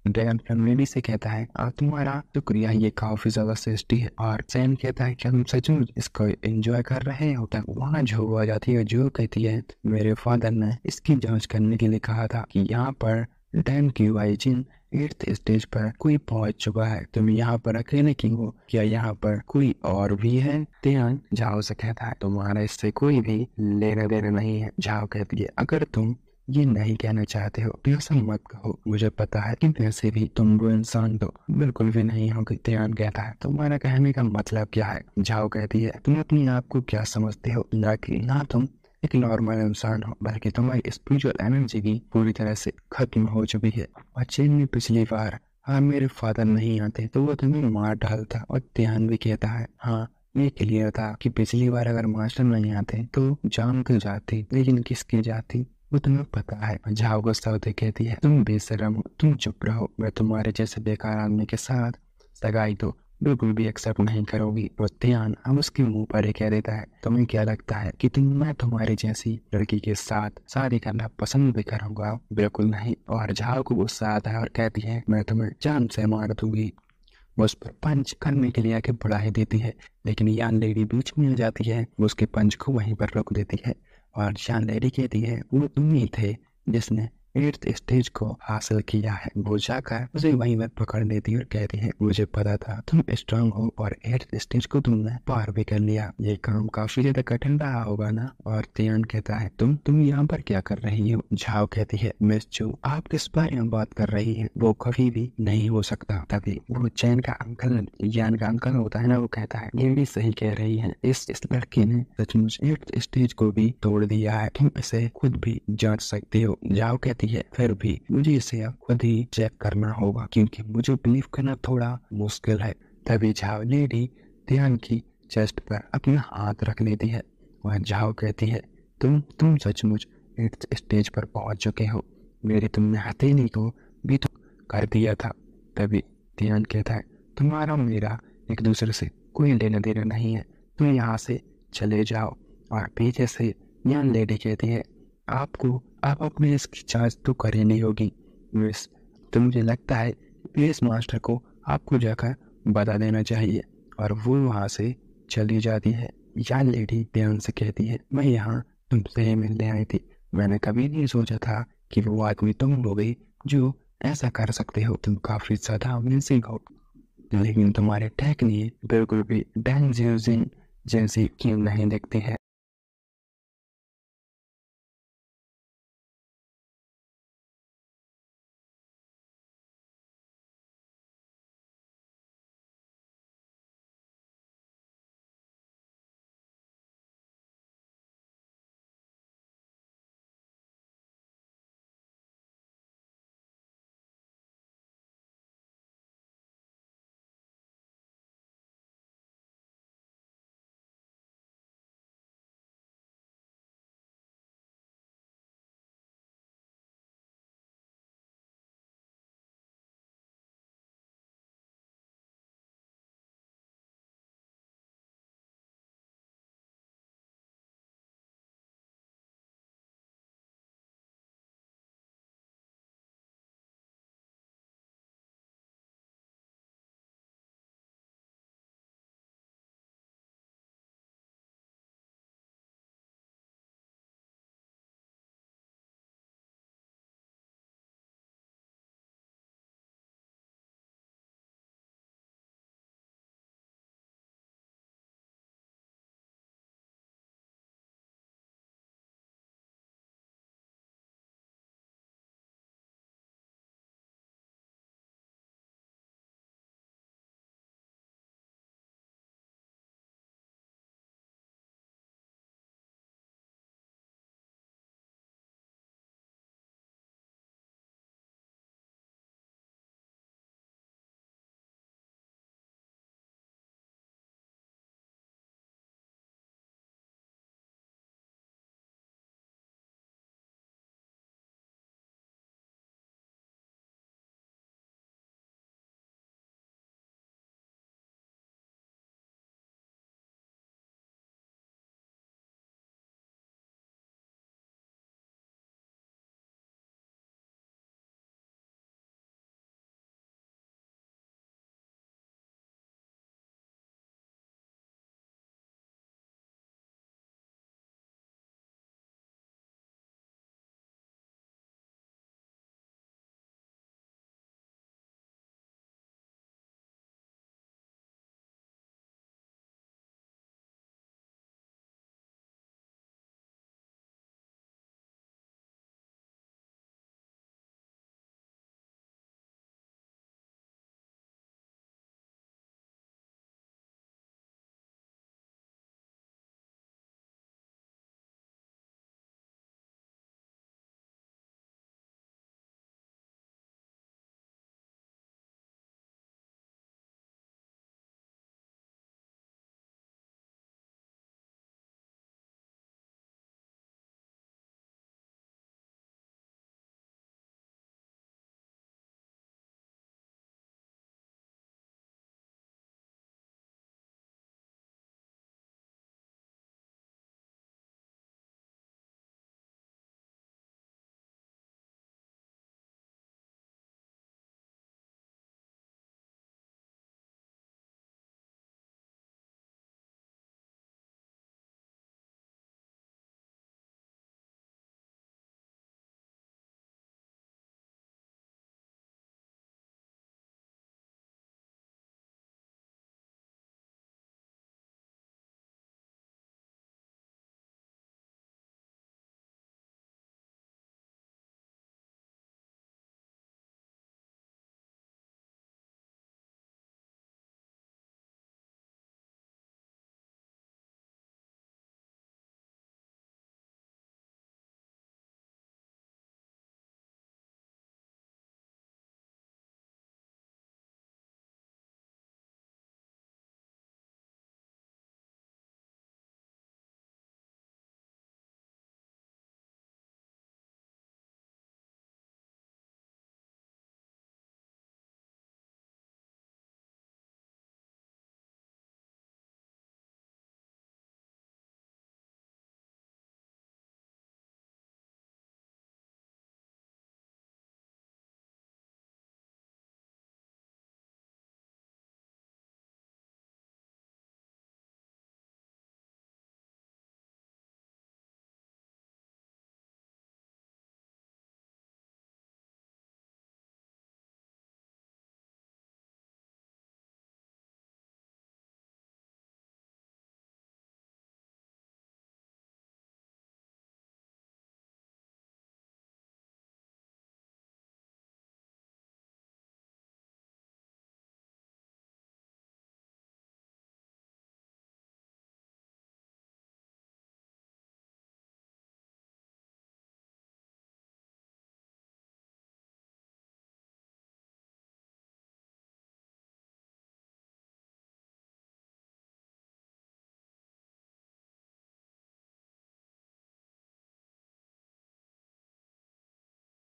ड्रैगन फ्लेम लेडी से कहता है तुम्हारा शुक्रिया, ये काफी ज्यादा टेस्टी है। और सैम कहता है क्या तुम सचमुच इसको एंजॉय कर रहे हो। तक वहाँ जो आ जाती है, जो कहती है मेरे फादर ने इसकी जांच करने के लिए कहा था कि यहाँ पर डैन की वाइजिन 8th स्टेज पर कोई पहुंच चुका है, तुम यहाँ पर अकेले क्यों हो, क्या यहाँ पर कोई और भी है। ध्यान जाओ से कहता है तुम्हारा इससे कोई भी लेना देना नहीं है। जाओ कहती है अगर तुम ये नहीं कहना चाहते हो तो ऐसा मत कहो, मुझे पता है कि वैसे भी तुम वो इंसान तो बिल्कुल भी नहीं हो। ध्यान कहता है तुम्हारा कहने का मतलब क्या है। जाओ कहती है तुम अपने आप को क्या समझते हो, ना तुम एक नॉर्मल इंसान हो, बल्कि तुम्हारी स्पिरिचुअल एनर्जी भी पूरी तरह से खत्म हो चुकी है। और चेन में पिछली बार हाँ मेरे फादर नहीं आते तो वो तुम्हें मार डालता। और ध्यान भी कहता है हाँ ये क्लियर था कि पिछली बार अगर मास्टर नहीं आते तो जान तो जाती, लेकिन किसकी जाती वो तुम्हें पता है। जाओ गुस्सा होते कहती है तुम बेशरम हो, तुम चुप रहो, मैं तुम्हारे जैसे बेकार आदमी के साथ सगाई तो बिल्कुल भी एक्सेप्ट नहीं करोगी। और ध्यान अब उसके मुंह पर ही कह देता है तुम्हें क्या लगता है कि मैं तुम्हारी जैसी लड़की के साथ शादी करना पसंद भी करूंगा, बिल्कुल नहीं। और जाओ को गुस्सा आता है और कहती है मैं तुम्हें जान से मार दूंगी। वो उस पर पंच करने के लिए आके बढ़ा ही देती है, लेकिन यान लेडी बीच में आ जाती है, वो उसके पंच को वहीं पर रोक देती है। और शान लेडी कहती है वो तुम ही थे जिसने 8th स्टेज को हासिल किया है। वो जाकर उसे वहीं पर पकड़ लेती है और कहती है, मुझे पता था तुम स्ट्रांग हो और 8th स्टेज को तुमने पार भी कर लिया। ये काम काफी ज्यादा कठिन रहा होगा ना। और तियान कहता है, तुम यहाँ पर क्या कर रही हो? झाओ कहती है, मिस चू आप किस बारे में बात कर रही हैं? वो कभी भी नहीं हो सकता। तभी वो चैन का अंकल, यान का अंकल होता है ना, वो कहता है, ये भी सही कह रही है, इस लड़की ने सचमुच 8th स्टेज को भी तोड़ दिया है। तुम इसे खुद भी जांच सकते हो। जाओ कहती है, फिर भी मुझे इसे अब खुद ही चेक करना होगा क्योंकि मुझे बिलीव करना थोड़ा मुश्किल है। तभी झाओ लेडी तियान की चेस्ट पर अपना हाथ रख लेती है। वह झाओ कहती है, तुम सचमुच 8th स्टेज पर पहुंच चुके हो। मेरी तुमने हथेली को भी तो कर दिया था। तभी तियान कहता है, तुम्हारा मेरा एक दूसरे से कोई लेना देना नहीं है, तुम यहाँ से चले जाओ। और पीछे से यान लेडी कहती है, आप अपने इसकी जांच तो करनी होगी मिस। तो मुझे लगता है पुलिस मास्टर को आपको जाकर बता देना चाहिए। और वो वहाँ से चली जाती है। यान लेडी ध्यान से कहती है, मैं यहाँ तुमसे ही मिलने आई थी। मैंने कभी नहीं सोचा था कि वो आदमी तुम हो गई जो ऐसा कर सकते हो। तुम काफी ज्यादा अमेजिंग हो, लेकिन तुम्हारे टेक्निक बिल्कुल भी डेंजर जैसी क्यों नहीं दिखती है।